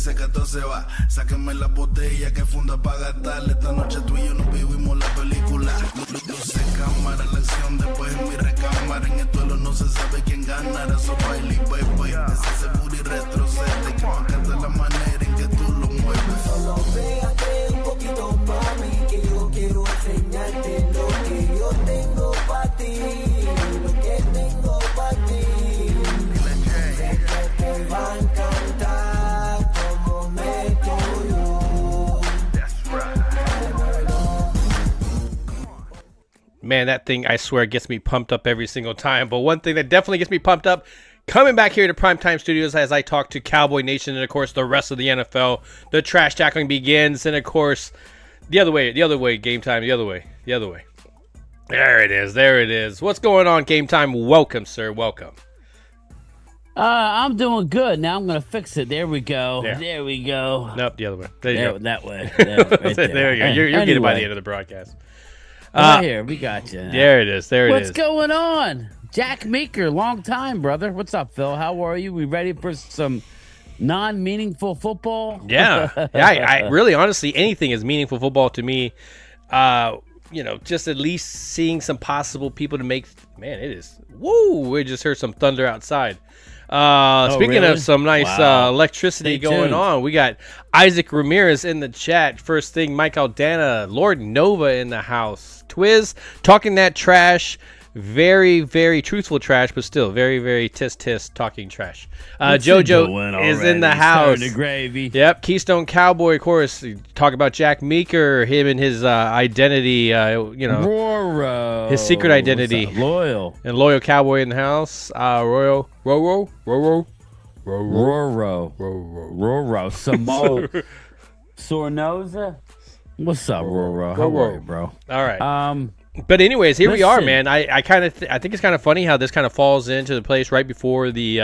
ese gato se va. Sáquenme la botella que funda pa' gastarle. Esta noche tú y yo nos vivimos la película. Luce cámara, la acción, después en mi recámara. En el duelo no se sabe quién ganará. So baile, baby, ese booty retrocede. Que me encanta la manera en que tú lo mueves. Solo pégate un poquito, mami, que yo quiero enseñarte lo que yo tengo pa' ti. Lo que tengo pa' ti. Sé que te va a encantar como meto yo. Man, that thing, I swear, gets me pumped up every single time. But one thing that definitely gets me pumped up, coming back here to Primetime Studios as I talk to Cowboy Nation and, of course, the rest of the NFL, the trash tackling begins. And, of course, the other way, Game Time, the other way. There it is. What's going on, Game Time? Welcome, sir. Welcome. I'm doing good. Now I'm going to fix it. There we go. There we go. Nope, the other way. There you go. That way. Right there. There we go. You're getting by the end of the broadcast. Right here. We got you. There it is. What's going on? Jack Meeker, long time, brother. What's up, Phil? How are you? We ready for some non-meaningful football? Yeah. I really, honestly, anything is meaningful football to me. Just at least seeing some possible people to make. Man, it is. Woo! We just heard some thunder outside. Speaking really? of some nice electricity going on, we got Isaac Ramirez in the chat. First thing, Mike Aldana, Lord Nova in the house. Twiz talking that trash. Very, very truthful trash, but still very, very tisk talking trash. JoJo is in the house. The gravy. Yep. Keystone Cowboy, of course. Talk about Jack Meeker, him and his identity, Roro. his secret identity. Loyal. And Loyal Cowboy in the house. Roro. Samo. Sornosa. What's up, Roro? How are you, bro? All right. But anyways, here we are, man. I think it's kind of funny how this kind of falls into the place right before the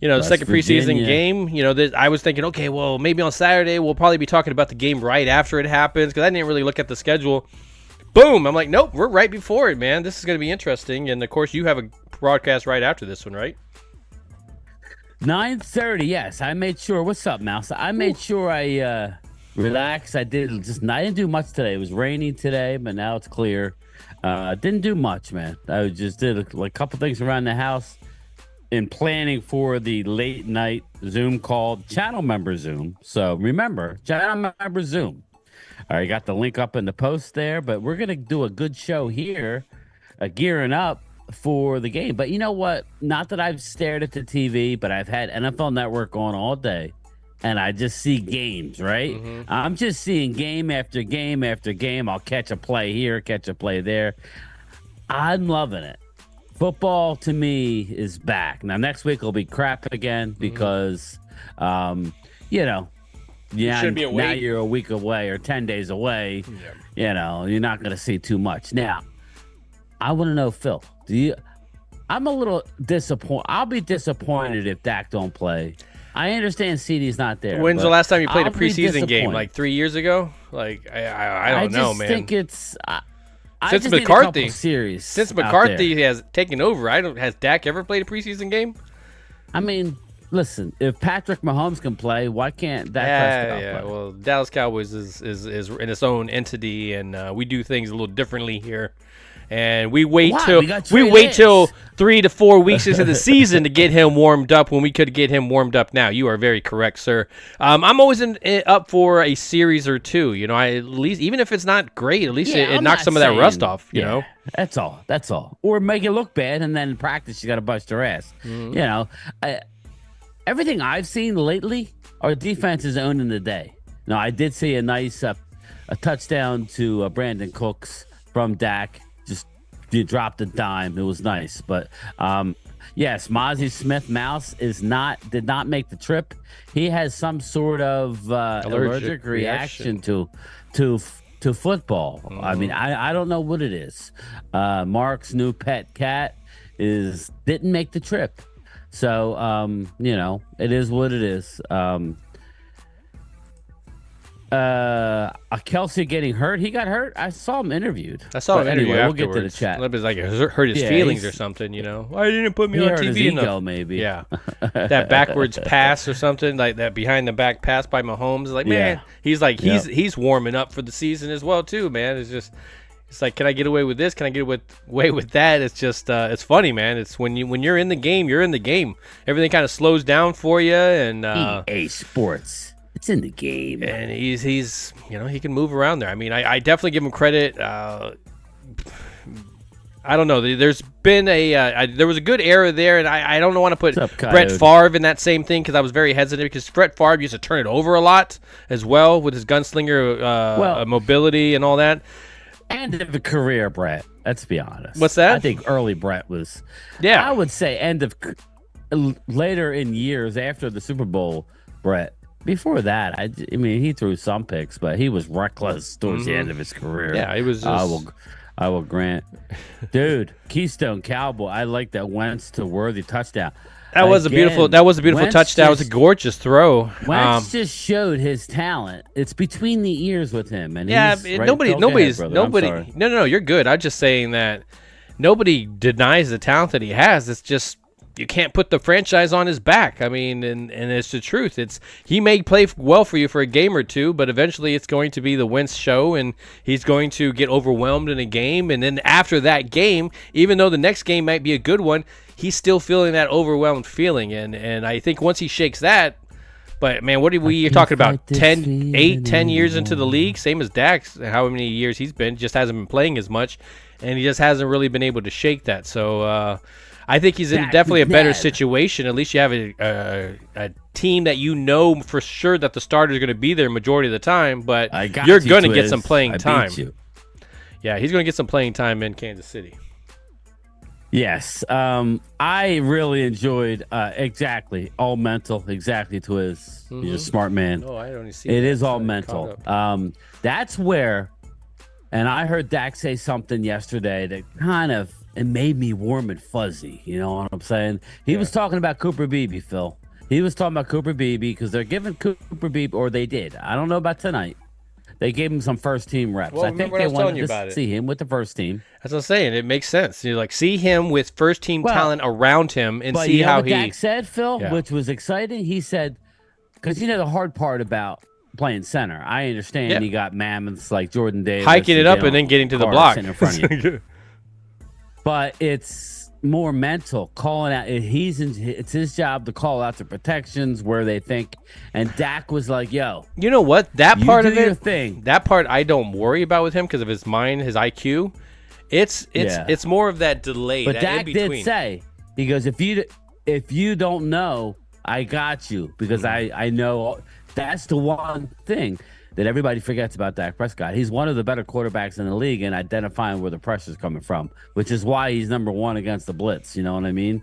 the second preseason game. I was thinking, okay, well, maybe on Saturday we'll probably be talking about the game right after it happens because I didn't really look at the schedule. Boom! I'm like, nope, we're right before it, man. This is going to be interesting. And of course, you have a broadcast right after this one, right? 9:30. Yes, I made sure. What's up, Mouse? I made sure I relax. I didn't do much today. It was raining today, but now it's clear. Didn't do much, man. I just did a couple things around the house in planning for the late night Zoom call, channel member Zoom. So remember, channel member Zoom. All right, got the link up in the post there, but we're gonna do a good show here, gearing up for the game. But you know what? Not that I've stared at the TV, but I've had NFL Network on all day. And I just see games, right? Mm-hmm. I'm just seeing game after game after game. I'll catch a play here, catch a play there. I'm loving it. Football, to me, is back. Now, next week will be crap again because, shouldn't be away. Now you're a week away or 10 days away. Yeah. You're not going to see too much. Now, I want to know, Phil, I'm a little disappointed. I'll be disappointed if Dak don't play. I understand CeeDee's not there. When's the last time you played a preseason game? Like 3 years ago? Like I don't know, man. I think it's since just McCarthy need a series. Since McCarthy has taken over, has Dak ever played a preseason game? I mean, listen, if Patrick Mahomes can play, why can't Dak Prescott play? Well, Dallas Cowboys is in its own entity, and we do things a little differently here. And we wait till 3 to 4 weeks into the season to get him warmed up when we could get him warmed up now. You are very correct, sir. I'm always up for a series or two. At least even if it's not great, at least it knocks some of that rust off. You know, that's all. Or make it look bad, and then in practice you got to bust your ass. Mm-hmm. Everything I've seen lately, our defense is owning the day. Now I did see a nice a touchdown to Brandon Cooks from Dak. You dropped a dime. It was nice, but yes, Mozzie Smith Mouse did not make the trip. He has some sort of allergic reaction to football. Mm-hmm. I mean, I don't know what it is. Mark's new pet cat didn't make the trip, so it is what it is. Kelsey getting hurt. He got hurt. I saw him interviewed. I saw him anyway. interview We'll get to the chat. It was like it hurt his feelings or something, you know. Why didn't put me on hurt TV his enough? ego, maybe. Yeah, that backwards pass or something like that behind the back pass by Mahomes. Like, man, he's like he's warming up for the season as well too, man. It's like, can I get away with this? Can I get away with that? It's just it's funny, man. It's when you're in the game, you're in the game. Everything kind of slows down for you, and EA Sports. It's in the game. And he's he can move around there. I mean, I definitely give him credit. I don't know. There's been there was a good era there, and I don't want to put Brett Favre in that same thing because I was very hesitant because Brett Favre used to turn it over a lot as well with his gunslinger mobility and all that. End of a career, Brett. Let's be honest. What's that? I think early Brett was. Yeah. I would say end of later in years after the Super Bowl, Brett. Before that, I mean, he threw some picks, but he was reckless towards the end of his career. Yeah, he was. I will grant, dude. Keystone Cowboy. I like that Wentz to Worthy touchdown. That was a beautiful touchdown. It was a gorgeous throw. Wentz just showed his talent. It's between the ears with him, and nobody. No, you're good. I'm just saying that nobody denies the talent that he has. It's just you can't put the franchise on his back. I mean, and it's the truth. He may play well for you for a game or two, but eventually it's going to be the Wentz show, and he's going to get overwhelmed in a game. And then after that game, even though the next game might be a good one, he's still feeling that overwhelmed feeling. And I think once he shakes that, but man, what are we talking about? 10 years into the league, same as Dak. How many years he's been, just hasn't been playing as much, and he just hasn't really been able to shake that. So I think he's in definitely a better situation. At least you have a team that you know for sure that the starter is going to be there majority of the time, but you're going to get some playing time. Yeah, he's going to get some playing time in Kansas City. Yes. I really enjoyed exactly all mental, exactly to his. He's a smart man. Oh, I don't see it. Is all mental. That's where, and I heard Dak say something yesterday that kind of it made me warm and fuzzy. You know what I'm saying? He was talking about Cooper Beebe, Phil. He was talking about Cooper Beebe because they're giving Cooper Beebe, or they did. I don't know about tonight. They gave him some first team reps. Well, I think they wanted to see him with the first team. That's what I'm saying. It makes sense. You see him with first team talent around him and see how he. Dak said, Phil, which was exciting. He said, because the hard part about playing center. I understand you got mammoths like Jordan Davis hiking it up and then getting to the block in front of you. But it's more mental, calling out. It's his job to call out the protections where they think. And Dak was like, "Yo, you know what? That part of it, thing. That part I don't worry about with him because of his mind, his IQ. It's more of that delay. But that Dak did say, he goes, if you don't know, I got you because I know that's the one thing that everybody forgets about Dak Prescott. He's one of the better quarterbacks in the league in identifying where the pressure's coming from, which is why he's number one against the blitz. You know what I mean?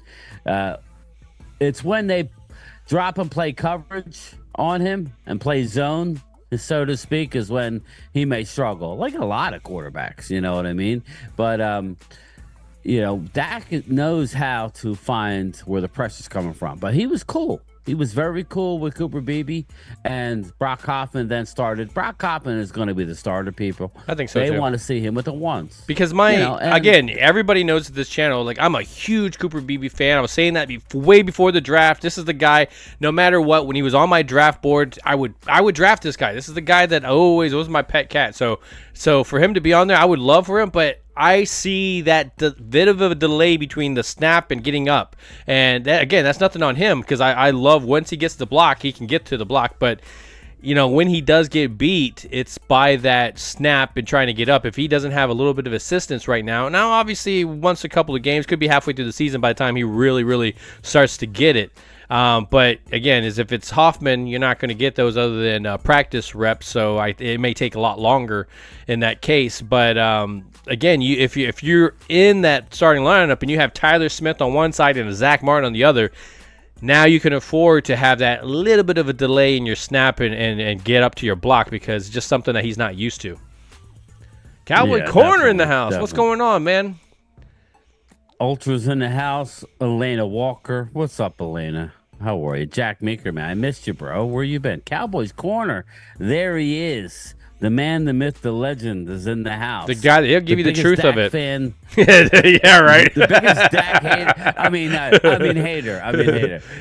It's when they drop and play coverage on him and play zone, so to speak, is when he may struggle, like a lot of quarterbacks. You know what I mean? But Dak knows how to find where the pressure's coming from. But he was cool. He was very cool with Cooper Beebe, and Brock Hoffman then started. Brock Hoffman is going to be the starter, people. I think so, They too. want to see him with the ones. Because again, everybody knows this channel, like, I'm a huge Cooper Beebe fan. I was saying that way before the draft. This is the guy, no matter what, when he was on my draft board, I would draft this guy. This is the guy that always was my pet cat. So for him to be on there, I would love for him, but I see that bit of a delay between the snap and getting up. And that's nothing on him because I love once he gets the block, he can get to the block. But, when he does get beat, it's by that snap and trying to get up. If he doesn't have a little bit of assistance right now, obviously once a couple of games, could be halfway through the season by the time he really, really starts to get it. But again, if it's Hoffman, you're not going to get those other than practice reps. So it may take a lot longer in that case. But again, if you're in that starting lineup and you have Tyler Smith on one side and Zach Martin on the other, now you can afford to have that little bit of a delay in your snap and get up to your block because it's just something that he's not used to. Cowboy Corner in the house. Definitely. What's going on, man? Ultra's in the house. Elena Walker. What's up, Elena? How are you? Jack Meeker, man. I missed you, bro. Where you been? Cowboys Corner. There he is. The man, the myth, the legend is in the house. The guy, he'll give you the truth Dak of it. Fan. Yeah, right. The biggest Dak hater. I mean hater.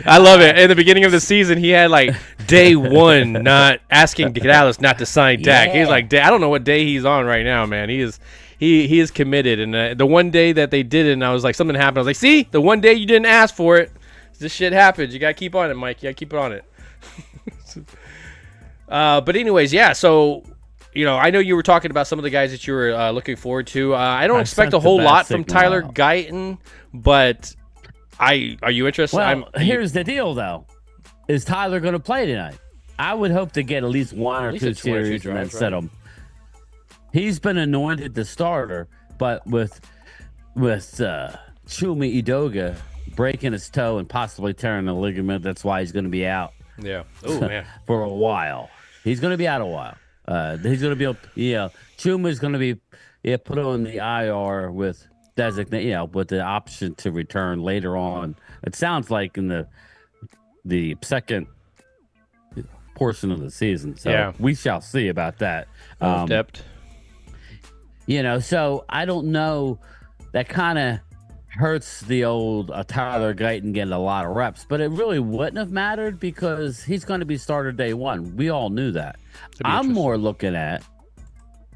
I love it. In the beginning of the season, he had like day one not asking Dallas not to sign Dak. Yeah. He's like, I don't know what day he's on right now, man. He is committed. And the one day that they didn't, I was like, something happened. I was like, see, the one day you didn't ask for it, this shit happens. You gotta keep on it, Mike. You gotta keep on it. But anyways, yeah. So. I know you were talking about some of the guys that you were looking forward to. I don't expect a whole lot from Tyler Guyton, but are you interested? Well, here's the deal, though. Is Tyler going to play tonight? I would hope to get at least one or two series and then set him. He's been anointed the starter, but with Chuma Edoga breaking his toe and possibly tearing the ligament, that's why he's going to be out. Yeah. Oh, man. For a while. He's going to be out a while. He's going to be, Chuma's going to be put on the IR with with the option to return later on. It sounds like in the second portion of the season. So we shall see about that. Depth. So I don't know. That kind of hurts the old Tyler Guyton getting a lot of reps, but it really wouldn't have mattered because he's going to be starter day one. We all knew that. I'm more looking at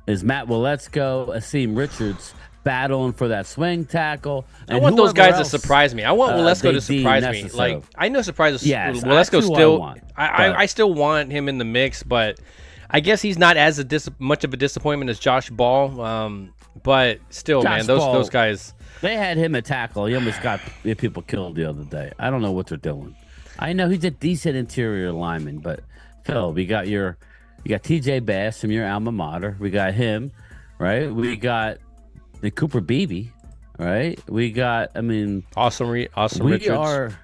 is Matt Waletzko, Asim Richards battling for that swing tackle. I want those guys to surprise me. I want Waletzko to surprise me. Like, I know surprises. Yes, Waletzko still. I still want him in the mix, but I guess he's not as much of a disappointment as Josh Ball. But still, man, those guys. They had him at tackle. He almost got people killed the other day. I don't know what they're doing. I know he's a decent interior lineman, but Phil, you got TJ Bass from your alma mater. We got him, right? We got the Cooper Beebe, right? We got, awesome Richards.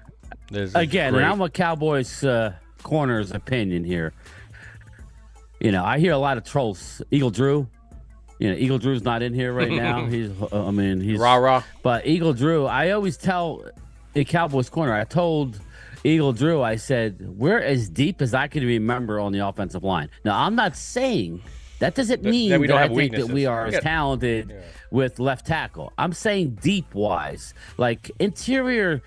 Again, and I'm a Cowboys corner's opinion here. I hear a lot of trolls. Eagle Drew. Eagle Drew's not in here right now. He's rah-rah. But Eagle Drew, I always tell a Cowboys corner, I told Eagle Drew, I said, we're as deep as I can remember on the offensive line. Now, I'm not saying that doesn't mean that I think that we are as talented with left tackle. I'm saying deep-wise. Like interior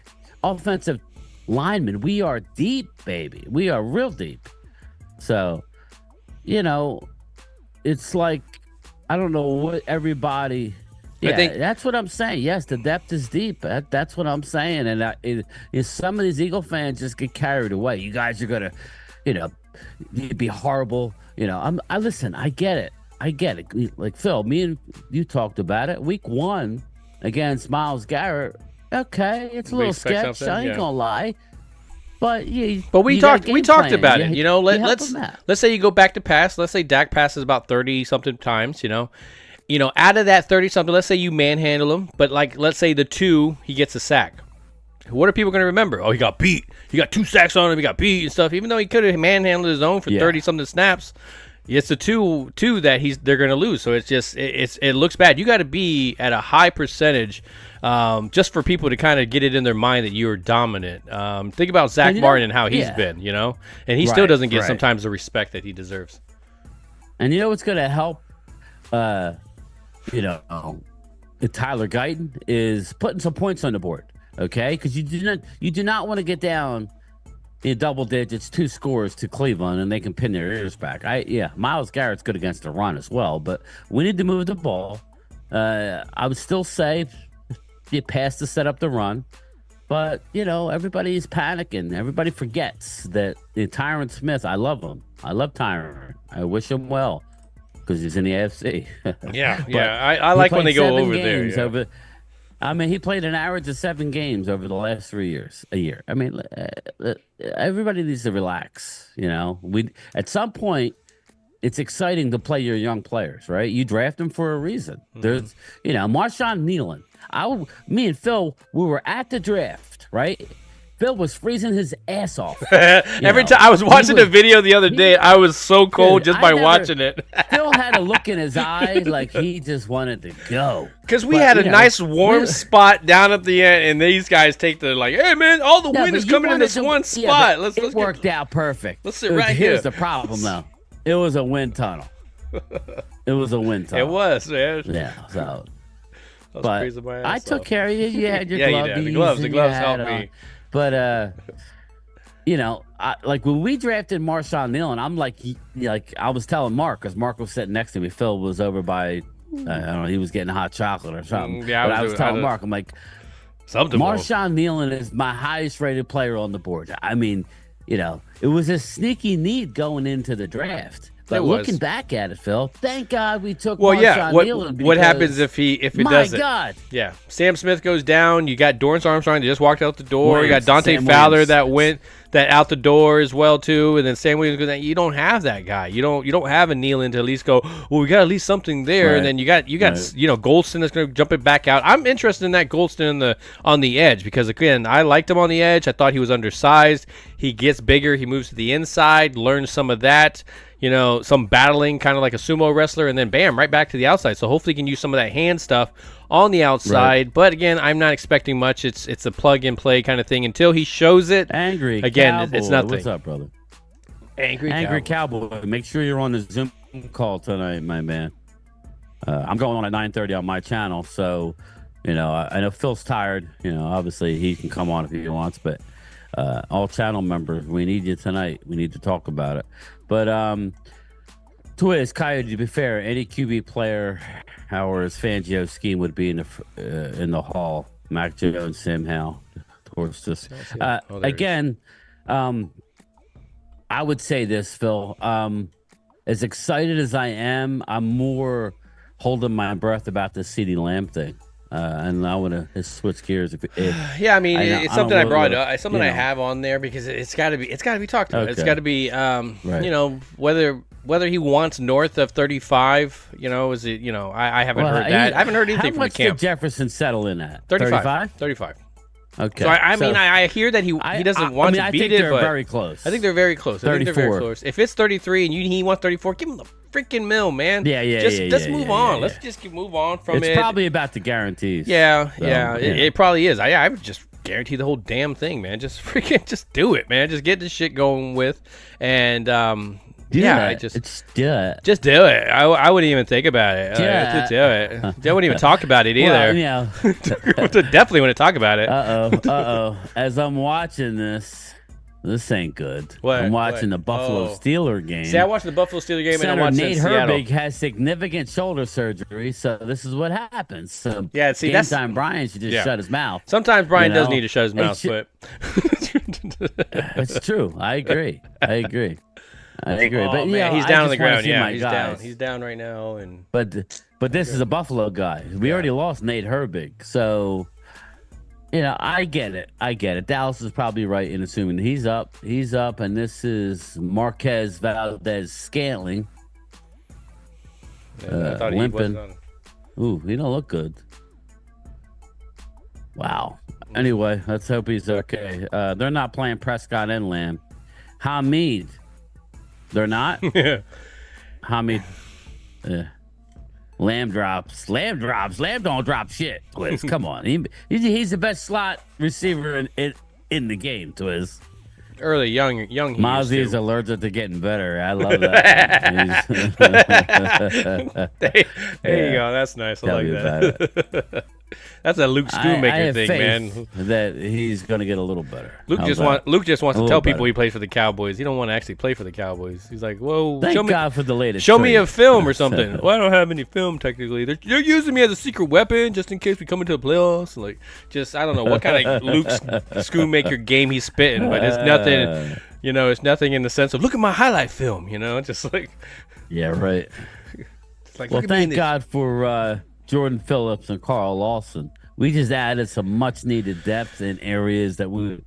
offensive linemen, we are deep, baby. We are real deep. So, it's like, I don't know what everybody. Yeah, that's what I'm saying. Yes, the depth is deep. That's what I'm saying. And some of these Eagle fans just get carried away. You guys are gonna, be horrible. Listen. I get it. Like Phil, me and you talked about it. Week 1 against Myles Garrett. Okay, it's a little sketch. I ain't gonna lie. But we talked about it. Let's say you go back to pass. Let's say Dak passes about 30-something times. Out of that 30-something, let's say you manhandle him. But let's say the 2 he gets a sack. What are people going to remember? Oh, he got beat. He got 2 sacks on him. He got beat and stuff. Even though he could have manhandled his own for 30-something snaps, it's the two that they're going to lose. So it's just it looks bad. You got to be at a high percentage. Just for people to kind of get it in their mind that you're dominant. Think about Zach Martin and how he's been, and he still doesn't get sometimes the respect that he deserves. And what's going to help, Tyler Guyton is putting some points on the board, okay? Because you do not want to get down in double digits, 2 scores to Cleveland, and they can pin their ears back. Myles Garrett's good against the run as well, but we need to move the ball. I would still say. You pass to set up the run, but everybody's panicking. Everybody forgets that Tyron Smith. I love him. I love Tyron. I wish him well because he's in the AFC. I like when they go over there. He played an average of 7 games over the last 3 years. A year. Everybody needs to relax. At some point. It's exciting to play your young players, right? You draft them for a reason. Mm-hmm. There's, Marshawn Nealon. Me and Phil, we were at the draft, right? Phil was freezing his ass off. Every time I was watching the video the other day, I was so cold just by watching it. Phil had a look in his eyes like he just wanted to go. Because we had a nice warm spot down at the end, and these guys take the like, hey man, all the wind is coming in this one spot. It worked out perfect. Let's sit right here. Here's the problem though. It was a wind tunnel. It was a wind tunnel. It was, man. Yeah. So. But I took care of you. You had your gloves. You did. The gloves helped me. But like when we drafted Marshawn Neal, and I'm like I was telling Mark, because Mark was sitting next to me. Phil was over by, I don't know, he was getting hot chocolate or something. Yeah, I was telling Mark, I'm like, Marshawn Neal is my highest rated player on the board. I mean, it was a sneaky need going into the draft. But looking back at it, Phil, thank God we took Marshawn Neal. What happens if it doesn't? My God. Yeah. Sam Smith goes down. You got Dorrance Armstrong that just walked out the door. Williams, you got Dante Sam Fowler Williams. that went out the door as well too. And then Sam Williams goes down. You don't have that guy. You don't have a Nealon to at least go, well, we got at least something there. Right. And then you got Goldston that's going to jump it back out. I'm interested in that Goldston on the edge because again, I liked him on the edge. I thought he was undersized. He gets bigger. He moves to the inside. Learns some of that. Some battling, kind of like a sumo wrestler, and then bam, right back to the outside. So hopefully he can use some of that hand stuff on the outside. Right. But again, I'm not expecting much. It's a plug-and-play kind of thing until he shows it. Angry again, Cowboy. It's nothing. What's up, brother? Angry Cowboy. Make sure you're on the Zoom call tonight, my man. I'm going on at 9:30 on my channel, so I know Phil's tired. Obviously he can come on if he wants, but all channel members, we need you tonight. We need to talk about it. But Twiz, Coyote, to be fair, any QB player Howard's Fangio scheme would be in the hall. Mac Jones, Sam Howell. Of course, just again, I would say this, Phil. As excited as I am, I'm more holding my breath about this CeeDee Lamb thing. And I want to switch gears. Yeah, I mean, it's something I brought up. It's something I have on there because it's got to be talked about. Okay. It's got to be, right. Whether he wants north of 35. Is it? I haven't heard that. I haven't heard anything from the camp. How much did Jefferson settle in at? 35. Okay. So I hear that he doesn't want to beat it, but I think they're very close. I think they're very close. 34. If it's 33 and he wants 34, give him the freaking mill, man. Let's move on. Let's just move on from it. It's probably about the guarantees. It probably is. I would just guarantee the whole damn thing, man. Just do it, man. Just get this shit going with, and just do it. Just do it. I wouldn't even think about it. Just do it. They wouldn't even talk about it either. Definitely wouldn't talk about it. As I'm watching this ain't good. What? I'm watching the Buffalo Steeler game. See, I watched the Buffalo Steeler game and I'm watching Nate Seattle. Herbig has significant shoulder surgery, so this is what happens. So Gametime Bryan should just shut his mouth. Sometimes Bryan does need to shut his mouth, but it's true. I agree. But man, he's down on the ground. Yeah, he's down right now. But this is a Buffalo guy. We already lost Nate Herbig, so I get it. Dallas is probably right in assuming he's up, and this is Marquez Valdez-Scantling. I thought limping. He was Ooh, he don't look good. Wow. Anyway, let's hope he's okay. They're not playing Prescott and Lamb. Hamid. They're not? Hamid. Lamb drops. Lamb don't drop shit, Twiz. Come on. He's the best slot receiver in the game, Twiz. Early, young. Mozzie is allergic to getting better. I love that. there you go. That's nice. I like that. That's a Luke Schoonmaker thing, man. That he's going to get a little better. Luke just wants to tell people he plays for the Cowboys. He don't want to actually play for the Cowboys. He's like, whoa, thank God for the latest. Show me a film or something. Well, I don't have any film technically. They're using me as a secret weapon just in case we come into the playoffs. Like, I don't know what kind of Luke Schoonmaker game he's spitting, but it's nothing. It's nothing in the sense of look at my highlight film. Just like, yeah, right. Like, well, thank God for Jordan Phillips and Carl Lawson. We just added some much needed depth in areas that we were.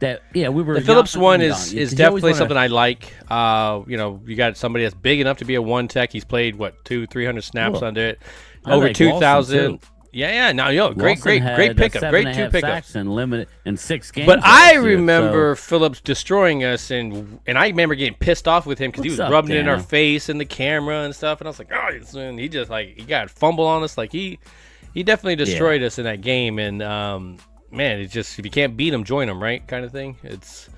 The Phillips one is definitely something I like. You got somebody that's big enough to be a one tech. He's played 200-300 snaps under it, over 2,000. Yeah. No, great pickup. Great 2 pickups. And limited in 6 games. But I remember Phillips destroying us, and I remember getting pissed off with him because he was rubbing it in our face and the camera and stuff. And I was like, oh, and he just he got a fumble on us. Like he definitely destroyed us in that game. And man, it's just if you can't beat him, join him, right? Kind of thing. It's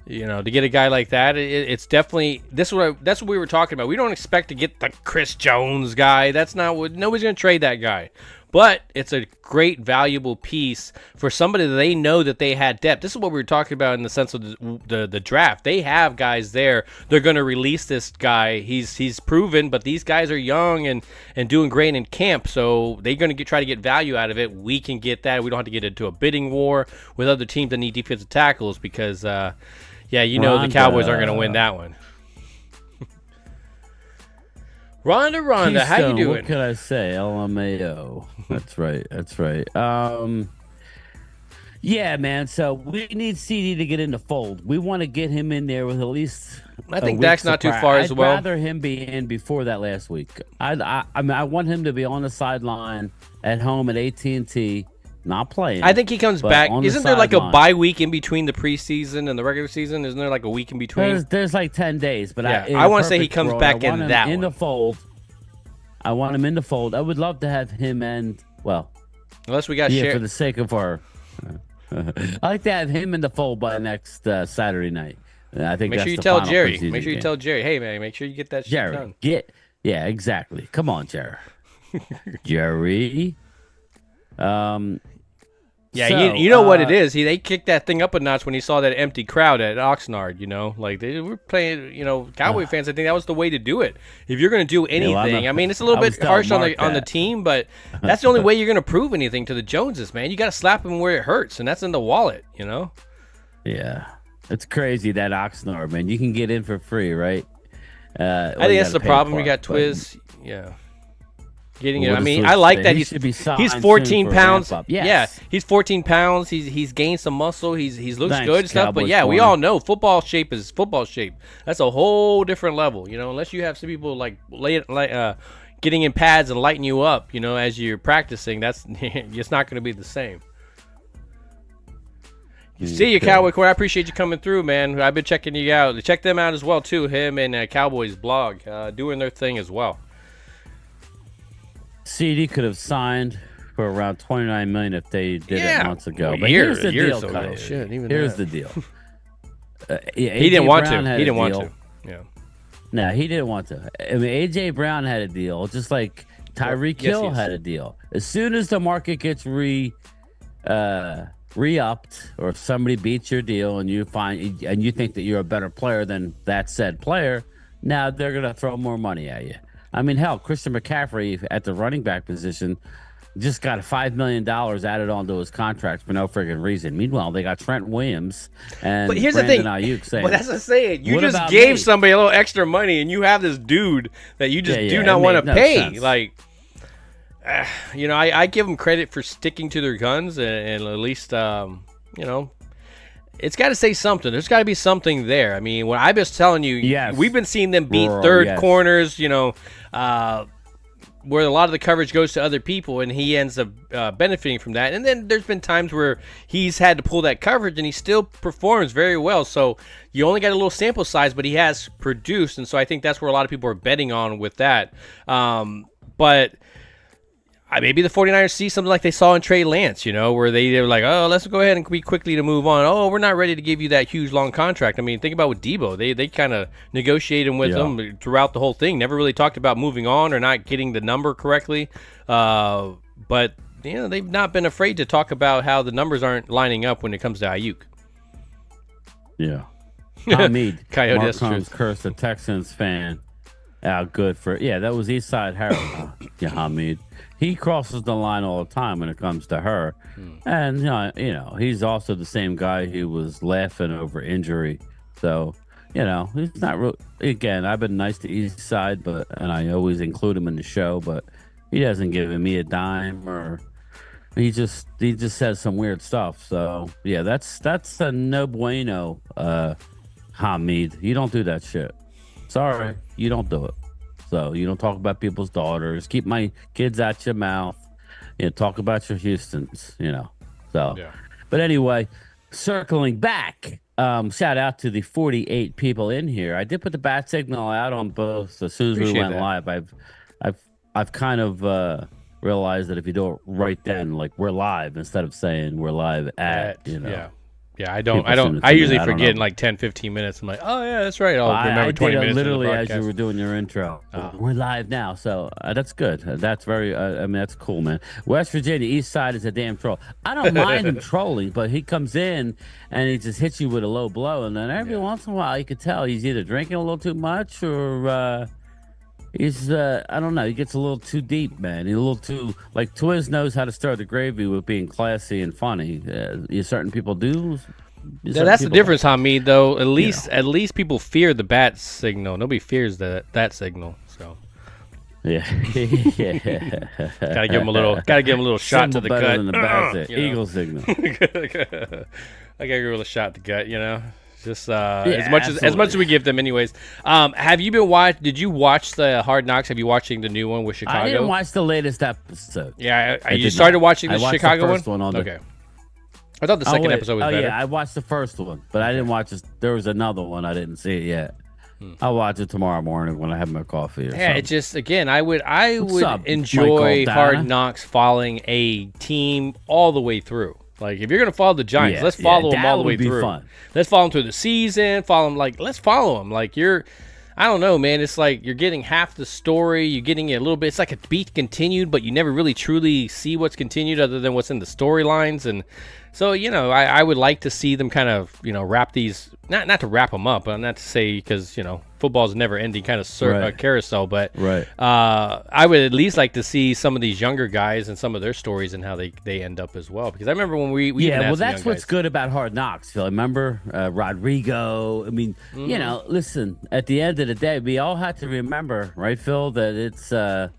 to get a guy like that, it's definitely that's what we were talking about. We don't expect to get the Chris Jones guy. That's not what nobody's going to trade that guy. But it's a great, valuable piece for somebody that they know that they had depth. This is what we were talking about in the sense of the draft. They have guys there. They're going to release this guy. He's proven, but these guys are young and doing great in camp, so they're going to try to get value out of it. We can get that. We don't have to get into a bidding war with other teams that need defensive tackles because, the Cowboys aren't going to win that one. Rhonda, how you doing? What could I say? LMAO. That's right. Yeah, man. So we need CeeDee to get in the fold. We want to get him in there with at least. I think Dak's not too far as well. I'd rather him be in before that last week. I want him to be on the sideline at home at AT&T, not playing. I think he comes back. Isn't there like a bye week in between the preseason and the regular season? Isn't there like a week in between? There's like 10 days, but I want to say he comes back in that in the fold. I want him in the fold. I would love to have him unless we got for the sake of our. I like to have him in the fold by next Saturday night. I think. Make sure you tell Jerry. Make sure you tell Jerry. Hey man, make sure you get that shit done. Yeah, exactly. Come on, Jerry. Jerry. Yeah, so, you know what it is. They kicked that thing up a notch when he saw that empty crowd at Oxnard. Like they were playing. Cowboy fans. I think that was the way to do it. If you're going to do anything, I mean, it's a little bit harsh on the team, but that's the only way you're going to prove anything to the Joneses, man. You got to slap them where it hurts, and that's in the wallet. Yeah, it's crazy that Oxnard, man. You can get in for free, right? I think that's the problem. You got Twiz. Yeah. Getting it. I mean, I like that he's 14 pounds. Yes. Yeah, he's 14 pounds. He's gained some muscle. He's looks good and stuff. But yeah, we all know football shape is football shape. That's a whole different level. Unless you have some people getting in pads and lighting you up. As you're practicing, that's it's not going to be the same. See you, Cowboy Corner. I appreciate you coming through, man. I've been checking you out. Check them out as well too. Him and Cowboys blog doing their thing as well. CeeDee could have signed for around $29 million if they did it months ago. But here's the deal, Here's the deal. He didn't want to. He didn't want to. Yeah. No, he didn't want to. I mean, AJ Brown had a deal, just like Tyreek Hill had a deal. As soon as the market gets re-upped, or if somebody beats your deal and you think that you're a better player than that said player, now they're gonna throw more money at you. I mean, hell, Christian McCaffrey at the running back position just got $5 million added onto his contract for no friggin' reason. Meanwhile, they got Trent Williams and but here's Brandon the thing. Ayuk saying, but that's what I'm saying. You just gave somebody a little extra money, and you have this dude that you just do not want to pay. Sense. Like, I give them credit for sticking to their guns, and at least, it's got to say something. There's got to be something there. I mean, when I was telling you, we've been seeing them beat third corners, where a lot of the coverage goes to other people, and he ends up benefiting from that. And then there's been times where he's had to pull that coverage, and he still performs very well. So you only got a little sample size, but he has produced, and so I think that's where a lot of people are betting on with that. But maybe the 49ers see something like they saw in Trey Lance, where they were like, oh, let's go ahead and be quickly to move on. Oh, we're not ready to give you that huge, long contract. I mean, think about with Debo. They kind of negotiated with him throughout the whole thing. Never really talked about moving on or not getting the number correctly. But, they've not been afraid to talk about how the numbers aren't lining up when it comes to Ayuk. Yeah. Hamid, Coyote, Mark Holmes cursed a Texans fan out good for that was Eastside Harold. Hamid. He crosses the line all the time when it comes to her. And, he's also the same guy who was laughing over injury. So, he's not real. Again, I've been nice to Eastside, and I always include him in the show, but he hasn't given me a dime, or he just says some weird stuff. So, yeah, that's a no bueno, Hamid. You don't do that shit. Sorry, you don't do it. So you don't talk about people's daughters. Keep my kids out your mouth. talk about your Houstons, So, Yeah. but anyway, circling back, shout out to the 48 people in here. I did put the bat signal out on both as soon as we went live. I've kind of realized that if you do it right then, like we're live instead of saying we're live at. Yeah, I usually forget in like 10, 15 minutes. I'm like, oh, yeah, that's right. I'll remember 20 minutes. Literally as you were doing your intro. We're live now. So that's good. That's very, that's cool, man. West Virginia, East Side is a damn troll. I don't mind him trolling, but he comes in and he just hits you with a low blow. And then every once in a while, you could tell he's either drinking a little too much or he's, I don't know, he gets a little too deep, man. He's a little too, like, Twiz knows how to stir the gravy with being classy and funny. Certain people do. That's the difference on me, though. At least people fear the bat signal. Nobody fears that signal. So yeah, gotta give him a little shot to the gut. Than the eagle signal. I gotta give him a shot to the gut. Just as much as we give them, anyways. Have you been Did you watch the Hard Knocks? Have you watching the new one with Chicago? I didn't watch the latest episode. Yeah, you started watching the Chicago the first one on okay. I thought the second episode was better. Yeah, I watched the first one, but I didn't watch this. There was another one. I didn't see it yet. I'll watch it tomorrow morning when I have my coffee. It just, again, I would enjoy Hard Knocks following a team all the way through. Like, if you're going to follow the Giants, let's follow them all the way through. Fun. Let's follow them through the season. Let's follow them. Like, I don't know, man. It's like you're getting half the story. You're getting it a little bit. It's like a beat continued, but you never really truly see what's continued other than what's in the storylines. And so, I would like to see them kind of, wrap these, not to wrap them up, but not to say because, football's never ending kind of carousel, but I would at least like to see some of these younger guys and some of their stories and how they end up as well. Because I remember when we that's what's good about Hard Knocks, Phil. Remember Rodrigo? I mean, listen, at the end of the day, we all have to remember, right, Phil, that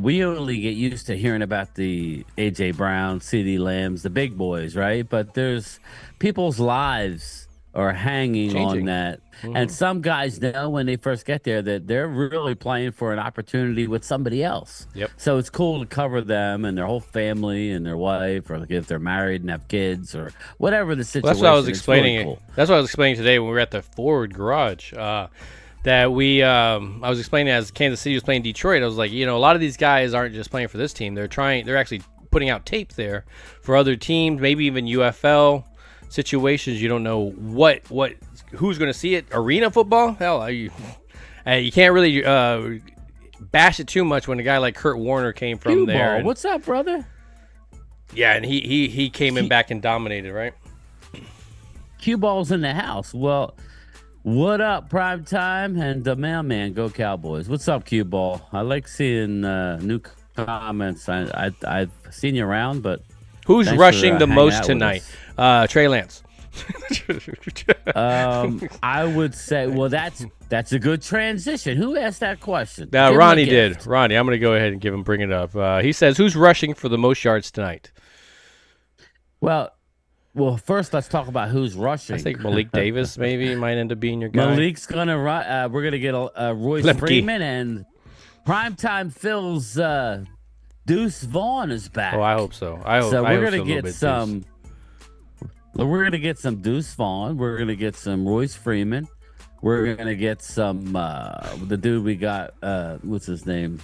we only get used to hearing about the A.J. Brown, CeeDee Lambs, the big boys, right? But there's people's lives are hanging on that. And some guys know when they first get there that they're really playing for an opportunity with somebody else. Yep. So it's cool to cover them and their whole family and their wife, or if they're married and have kids or whatever the situation. That's what I was explaining. Really cool. That's what I was explaining today when we were at the Ford Garage. That I was explaining as Kansas City was playing Detroit. I was like, a lot of these guys aren't just playing for this team. They're actually putting out tape there for other teams, maybe even UFL situations. You don't know who's going to see it. Arena football, hell, you can't really bash it too much when a guy like Kurt Warner came from there. What's up, brother? Yeah, and he came in back and dominated, right? Cue ball's in the house. Well, what up, Primetime and the mailman? Go Cowboys! What's up, Cue ball? I like seeing new comments. I've seen you around, but who's rushing the most tonight? Trey Lance. I would say, well, that's a good transition. Who asked that question? Ronnie did. Ronnie, I'm going to go ahead and bring it up. He says, who's rushing for the most yards tonight? Well, first let's talk about who's rushing. I think Malik Davis maybe might end up being your guy. Malik's going to run. We're going to get Royce Lemke. Freeman, and Primetime Phil's Deuce Vaughn is back. Oh, I hope so. We're going to get some. We're going to get some Deuce Vaughn. We're going to get some Royce Freeman. We're going to get some, the dude we got, what's his name?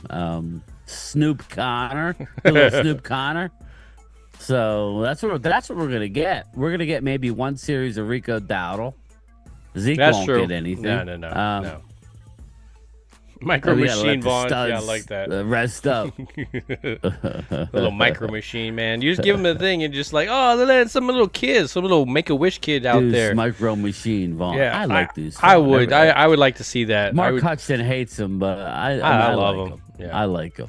Snoop Connor. Little Snoop Connor. So that's what we're going to get. We're going to get maybe one series of Rico Dowdle. Zeke won't get anything. No. Micro Machine Vaughn. Yeah, I like that. Rest up. Little Micro Machine, man. You just give him a thing and just like, oh, some little kid, some little Make-A-Wish kid out there. Micro Machine Vaughn. Yeah, I like these. I would like to see that. Mark Hudson hates him, but I love him. Yeah. I like him.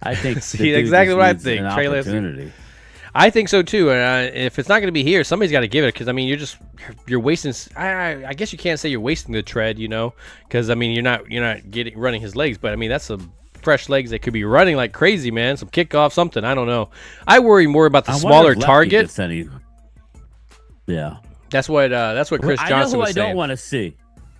I think see exactly what I think. Trey Lance. I think so too, and if it's not going to be here, somebody's got to give it. Because I mean, you're wasting. I guess you can't say you're wasting the tread, because I mean, you're not running his legs, but I mean that's some fresh legs that could be running like crazy, man. Some kickoff, something. I don't know. I worry more about the smaller target. Yeah, that's what Chris Johnson was saying. I know who I don't want to see.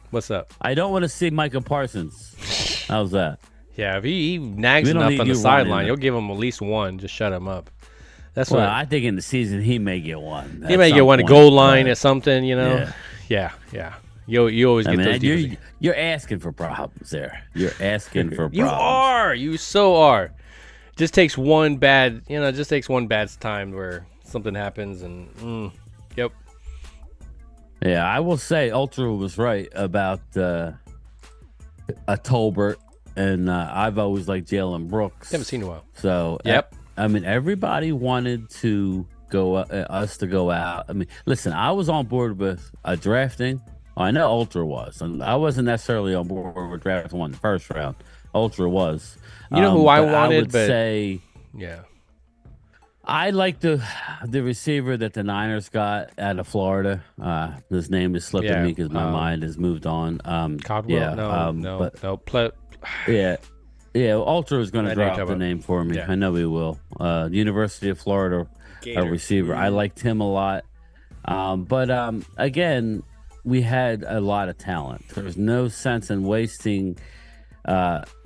What's up? I don't want to see Micah Parsons. How's that? Yeah, if he nags We don't enough need on the you sideline, running you'll give him at least one. Just shut him up. That's Well, what I think in the season he may get one. he at may some get one, a point, goal line but- or something. You know. Yeah. You always get those. you're asking for problems there. You're asking for problems. You are. You so are. Just takes one bad. Just takes one bad time where something happens and. Yep. Yeah, I will say Ultra was right about a Tolbert, and I've always liked Jalen Brooks. Haven't seen in a while. So Yep. I mean, everybody wanted to go us to go out. I mean, listen, I was on board with drafting. I know Ultra was, and I wasn't necessarily on board with drafting one in the first round. Ultra was. You know who I but wanted, I would but say yeah. I like the receiver that the Niners got out of Florida. His name is slipping me because my mind has moved on. Codwell? Yeah, no. Yeah. Ultra is going to I know you're drop the talking name for me. Yeah. I know he will. University of Florida receiver. I liked him a lot. But again, we had a lot of talent. There's no sense in wasting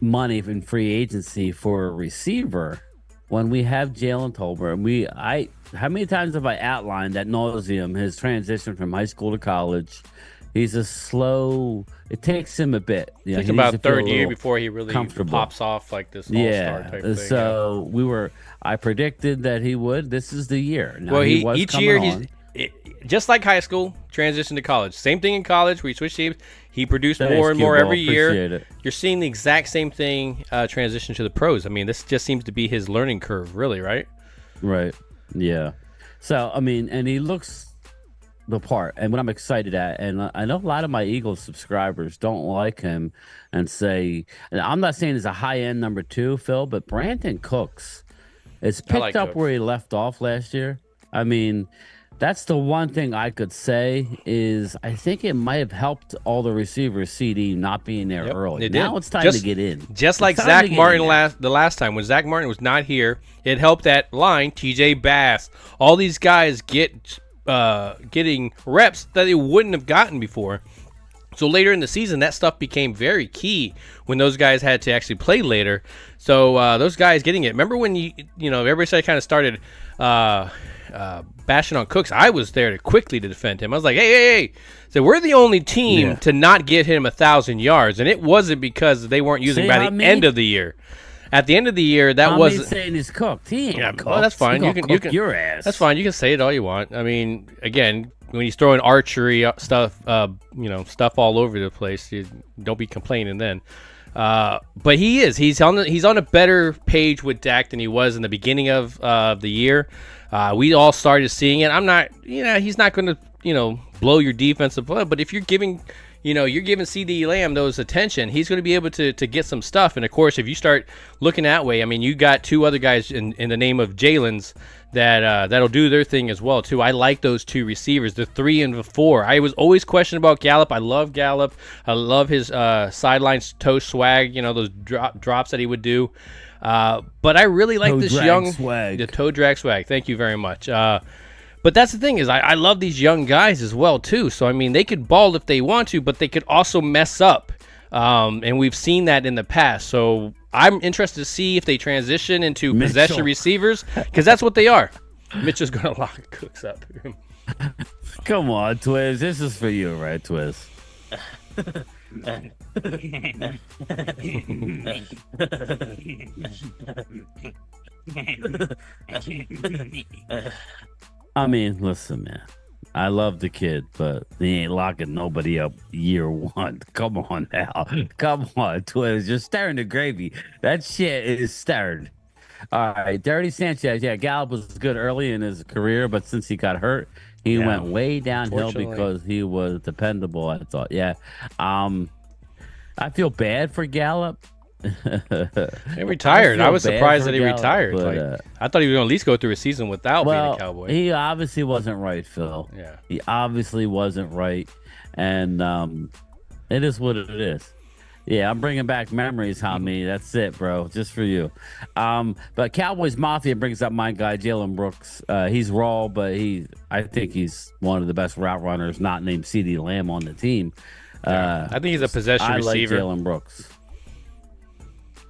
money in free agency for a receiver when we have Jalen Tolbert. How many times have I outlined at nauseum his transition from high school to college? He's a slow. It takes him a bit. I think about third year before he really pops off like this all-star type thing. So I predicted that he would. This is the year. Now, well, each year he's just like high school, transition to college. Same thing in college where he switched teams. He produced more and more every year. You're seeing the exact same thing transition to the pros. I mean, this just seems to be his learning curve, really, right? Right. Yeah. So, I mean, and he looks the part, and what I'm excited at, and I know a lot of my Eagles subscribers don't like him and say, and I'm not saying he's a high-end number 2, Phil, but Brandon Cooks is picked up where he left off last year. I mean, that's the one thing I could say is I think it might have helped all the receivers, CeeDee, not being there early. Now it's time to get in. Just like Zach Martin the last time. When Zach Martin was not here, it helped that line, TJ Bass. All these guys getting reps that they wouldn't have gotten before. So later in the season, that stuff became very key when those guys had to actually play later. So those guys getting it. Remember when everybody kind of started bashing on Cooks? I was there to defend him. I was like, hey. So we're the only team to not get him 1,000 yards, and it wasn't because they weren't using by the end of the year. At the end of the year, that wasn't saying he's cooked. He ain't cooked. Well, that's fine. You can your ass. That's fine. You can say it all you want. I mean, again, when he's throwing archery stuff, stuff all over the place, you don't be complaining then. But he's on a better page with Dak than he was in the beginning of the year. We all started seeing it. I'm not, he's not going to, blow your defensive play, but if you're giving CeeDee Lamb those attention, he's going to be able to get some stuff. And of course, if you start looking that way, I mean, you got two other guys in the name of Jalen's that'll do their thing as well too. I like those two receivers, the 3 and the 4. I was always questioning about Gallup. I love Gallup. I love his sideline toe swag. Those drops that he would do. But I really like this young swag. The toe drag swag. Thank you very much. But that's the thing is I love these young guys as well too. So I mean they could ball if they want to, but they could also mess up. And we've seen that in the past. So I'm interested to see if they transition into possession receivers because that's what they are. Mitchell's gonna lock Cooks up. Come on, Twiz. This is for you, right, Twiz? I mean, listen, man. I love the kid, but he ain't locking nobody up year 1. Come on now. Come on, Twiz. You're stirring the gravy. That shit is stirred. All right. Dirty Sanchez. Yeah, Gallup was good early in his career, but since he got hurt, he went way downhill because he was dependable, I thought. Yeah. I feel bad for Gallup. He retired. I was surprised that he retired. But, I thought he was going to at least go through a season without being a Cowboy. He obviously wasn't right, Phil. Yeah. He obviously wasn't right. And it is what it is. Yeah, I'm bringing back memories, homie. That's it, bro. Just for you. But Cowboys Mafia brings up my guy, Jalen Brooks. He's raw, but I think he's one of the best route runners, not named CeeDee Lamb on the team. I think he's a possession receiver. I like Jalen Brooks.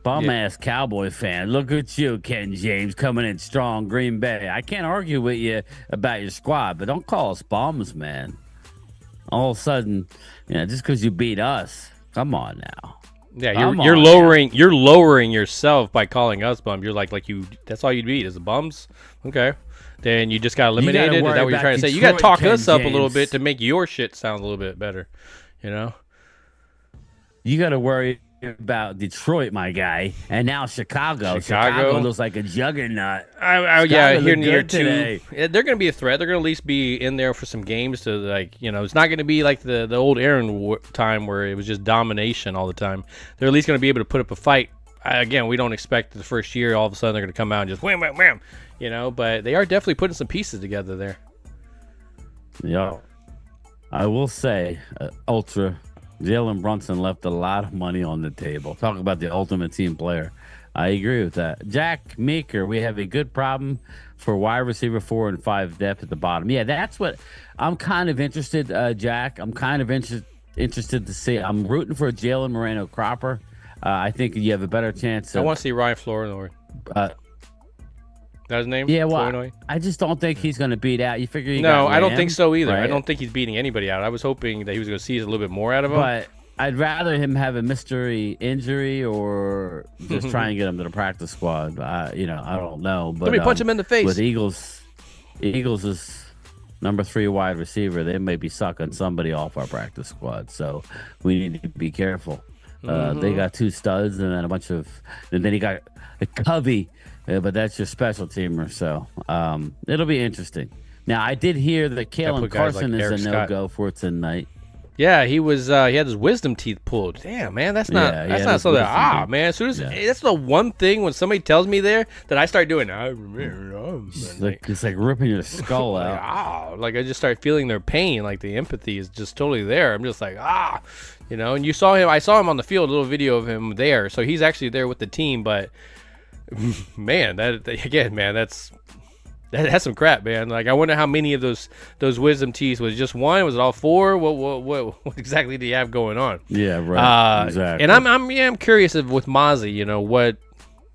Bum-ass Cowboy fan. Look at you, Ken James, coming in strong, Green Bay. I can't argue with you about your squad, but don't call us bums, man. All of a sudden, just because you beat us. Come on now. Yeah, you're lowering yourself by calling us bums. You're like that's all you beat is the bums. Okay. Then you just got eliminated. Is that what you're trying to say? You got to talk us up a little bit to make your shit sound a little bit better. You got to worry about Detroit, my guy, and now Chicago. Chicago looks like a juggernaut. Here in year 2, they're going to be a threat. They're going to at least be in there for some games to it's not going to be like the old Aaron time where it was just domination all the time. They're at least going to be able to put up a fight. Again, we don't expect the first year all of a sudden they're going to come out and just wham, wham, wham, but they are definitely putting some pieces together there. Yeah, I will say, Ultra. Jalen Brunson left a lot of money on the table. Talk about the ultimate team player. I agree with that. Jack Meeker, we have a good problem for wide receiver 4 and 5 depth at the bottom. Yeah, that's what I'm kind of interested, Jack. I'm kind of interested to see. I'm rooting for Jalen Moreno Cropper. I think you have a better chance. I want to see Ryan Flournoy. That his name? Yeah, well, I just don't think he's going to beat out. You figure? No, I don't think so either. Right? I don't think he's beating anybody out. I was hoping that he was going to see a little bit more out of him. But I'd rather him have a mystery injury or just try and get him to the practice squad. I don't know. But let me punch him in the face. With Eagles is number 3 wide receiver. They may be sucking somebody off our practice squad, so we need to be careful. They got 2 studs and then and then he got a Covey. Yeah, but that's your special teamer, so it'll be interesting. Now, I did hear that Kalen Carson is a no-go for tonight. Yeah, he was. He had his wisdom teeth pulled. Damn, man, that's not something. Man, as soon as that's the one thing when somebody tells me there that I start doing. I remember. It's like ripping your skull out. Like I just start feeling their pain. Like the empathy is just totally there. I'm just like And you saw him. I saw him on the field. A little video of him there. So he's actually there with the team, but. Man, that's some crap, man. Like I wonder how many of those wisdom teeth was just one. Was it all 4? What exactly do you have going on? Yeah, right. Exactly. And I'm curious with Mozzie.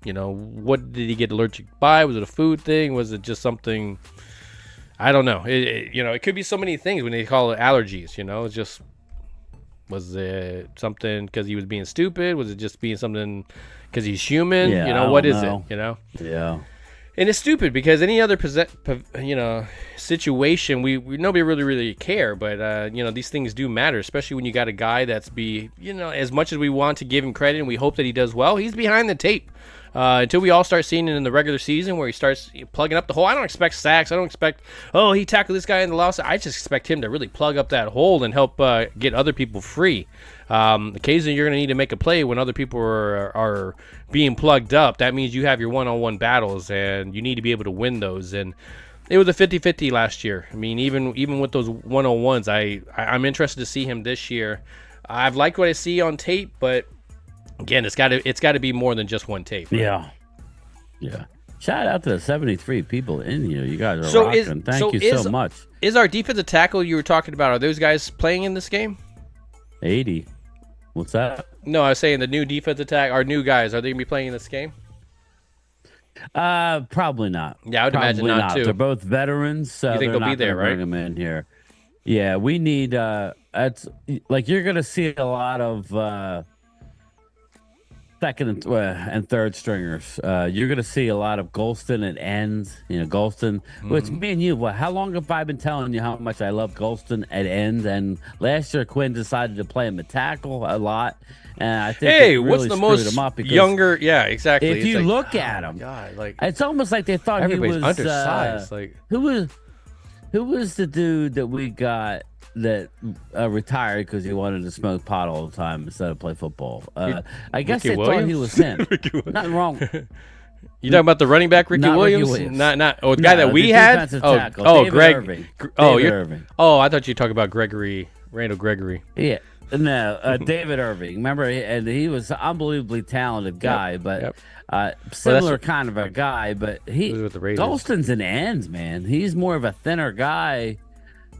What did he get allergic by? Was it a food thing? Was it just something? I don't know. It could be so many things when they call it allergies. It's just. Was it something because he was being stupid? Was it just being something because he's human? Yeah, what is it? Yeah. And it's stupid because any other situation, we nobody really care. But these things do matter, especially when you got a guy that's as much as we want to give him credit and we hope that he does well, he's behind the tape. Until we all start seeing it in the regular season where he starts plugging up the hole. I don't expect sacks. I don't expect, he tackled this guy in the loss. I just expect him to really plug up that hole and help get other people free. Occasionally you're going to need to make a play when other people are being plugged up. That means you have your one-on-one battles, and you need to be able to win those. And it was a 50-50 last year. I mean, even with those one-on-ones, I'm interested to see him this year. I've liked what I see on tape, but again, it's got to be more than just one tape. Right? Yeah. Shout out to the 73 people in here. You guys are rocking. Thank you so much. Is our defensive tackle you were talking about, are those guys playing in this game? 80. What's that? No, I was saying the new defensive tackle, our new guys, are they going to be playing in this game? Probably not. Yeah, I would imagine not too. They're both veterans, so you think they'll be there, right? Bring them in here. Yeah, we need. It's like you're going to see a lot of second and third stringers. You're going to see a lot of Golston and ends. Golston, which me and you, how long have I been telling you how much I love Golston at ends? And last year, Quinn decided to play him at tackle a lot. And I think it really what's the most him up younger? Yeah, exactly. If you look at him, God, it's almost like they thought he was undersized. Who was the dude that we got that retired because he wanted to smoke pot all the time instead of play football? I guess they thought he was him. Nothing wrong. You talking about the running back Ricky Williams? Not the guy that we had. Greg Irving. Irving. I thought you were talking about Randall Gregory. Yeah. No, David Irving. Remember, and he was an unbelievably talented guy, but similar kind of a guy. But he was with the Raidiers. Golston's an ends, man. He's more of a thinner guy.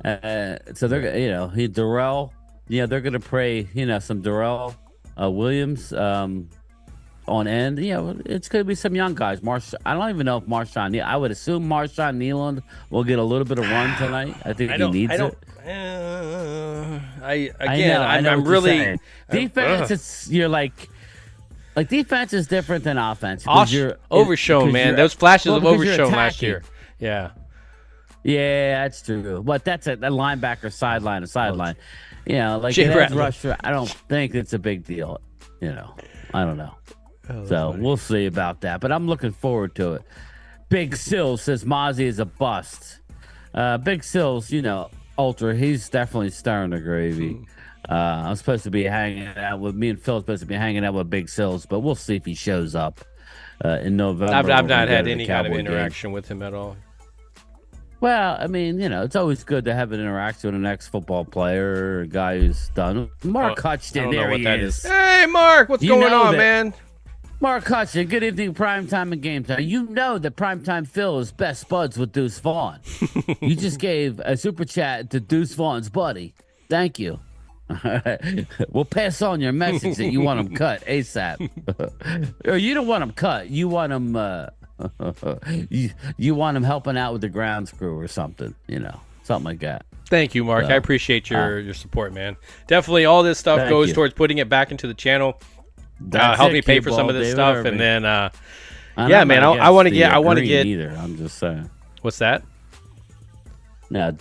So they're, he Darrell. They're gonna pray, some Darrell Williams. on end. It's going to be some young guys. I don't even know if Marshawn. I would assume Marshawn Nealand will get a little bit of run tonight. I think he needs it. I'm really defense. You're like defense is different than offense. You're overshown, man. Those flashes of overshown last year. Yeah. Yeah, that's true. But that's a linebacker sideline to sideline. Like Jay an edge Rattler. rusher. I don't think it's a big deal. I don't know. So funny. we'll see about that. But I'm looking forward to it. Big Sills says Mozzie is a bust. Big Sills, Ultra, he's definitely stirring the gravy. I'm supposed to be hanging out with me and Phil. Supposed to be hanging out with Big Sills, but we'll see if he shows up in November. I've not had any kind of interaction with him at all. Well, I mean, it's always good to have an interaction with an ex-football player, a guy who's done. Mark Hutchinson, there he is. Hey, Mark, what's going on, man? Mark Hutchinson, good evening, Primetime and Gametime. You know that Primetime Phil is best buds with Deuce Vaughn. You just gave a super chat to Deuce Vaughn's buddy. Thank you. We'll pass on your message that you want him cut ASAP. Or you don't want him cut. You want him... you want him helping out with the grounds crew or something, something like that. Thank you, Mark. I appreciate your support, man. Definitely, all this stuff goes towards putting it back into the channel. Help me pay for some of this stuff, and then, yeah, man. I want to get. Either. I'm just saying. What's that? Now,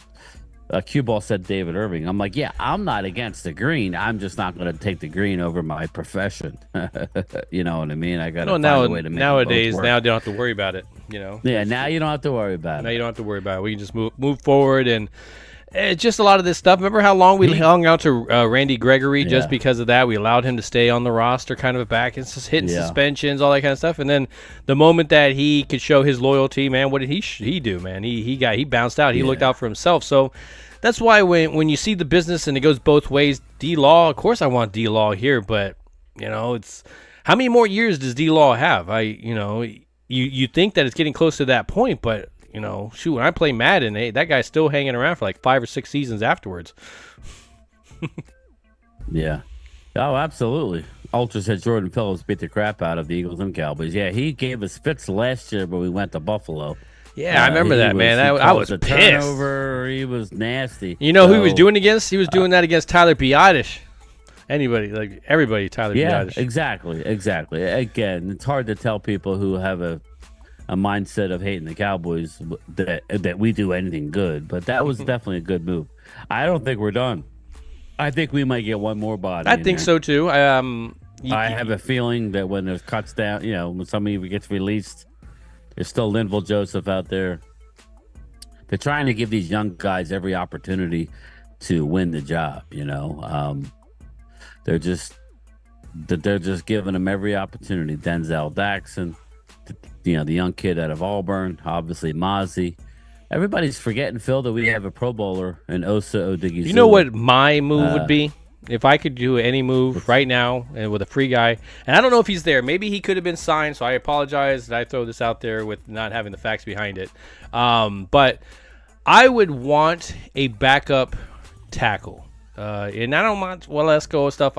Q Ball said David Irving. I'm like, yeah, I'm not against the green. I'm just not going to take the green over my profession. You know what I mean? I got to find a way to make nowadays. it both work. Now you don't have to worry about it. Yeah, now you don't have to worry about it. Now you don't have to worry about it. We can just move forward, and it's just a lot of this stuff. Remember how long we hung out to Randy Gregory just because of that? We allowed him to stay on the roster, kind of back. It's just hitting suspensions, all that kind of stuff. And then the moment that he could show his loyalty, man, what did he do, man? He bounced out. He looked out for himself. So that's why when you see the business and it goes both ways, D-Law, of course I want D-Law here, but it's how many more years does D-Law have? You think that it's getting close to that point, but shoot, when I play Madden, that guy's still hanging around for like 5 or 6 seasons afterwards. Yeah. Oh, absolutely. Ultra said Jordan Phillips beat the crap out of the Eagles and Cowboys. Yeah, he gave us fits last year, but we went to Buffalo. Yeah, I remember that, man. I was pissed. Turnover, he was nasty. Who he was doing against? He was doing that against Tyler Biadasz. Everybody, Tyler Biadasz. Exactly. Again, it's hard to tell people who have a mindset of hating the Cowboys that we do anything good, but that was definitely a good move. I don't think we're done. I think we might get one more body. I think so too. I have a feeling that when there's cuts down, when somebody gets released, there's still Linval Joseph out there. They're trying to give these young guys every opportunity to win the job. They're just giving them every opportunity. Denzel Daxon, the young kid out of Auburn, obviously Mozzie. Everybody's forgetting, Phil, that we have a Pro Bowler in Osa Odigizua. You know what my move would be? If I could do any move right now and with a free guy, and I don't know if he's there. Maybe he could have been signed, so I apologize that I throw this out there with not having the facts behind it. But I would want a backup tackle. And I don't want Walesko stuff.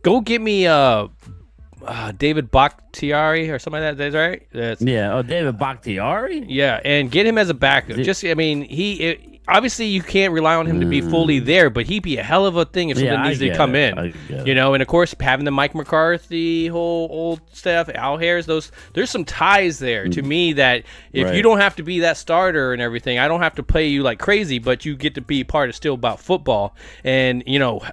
Go get me David Bakhtiari or something like that. That's right. David Bakhtiari. Yeah, and get him as a backup. Obviously you can't rely on him to be fully there, but he'd be a hell of a thing if something needs to come in. And of course having the Mike McCarthy whole old staff, Al Harris, there's some ties there to me that if you don't have to be that starter and everything, I don't have to play you like crazy, but you get to be part of still about football. And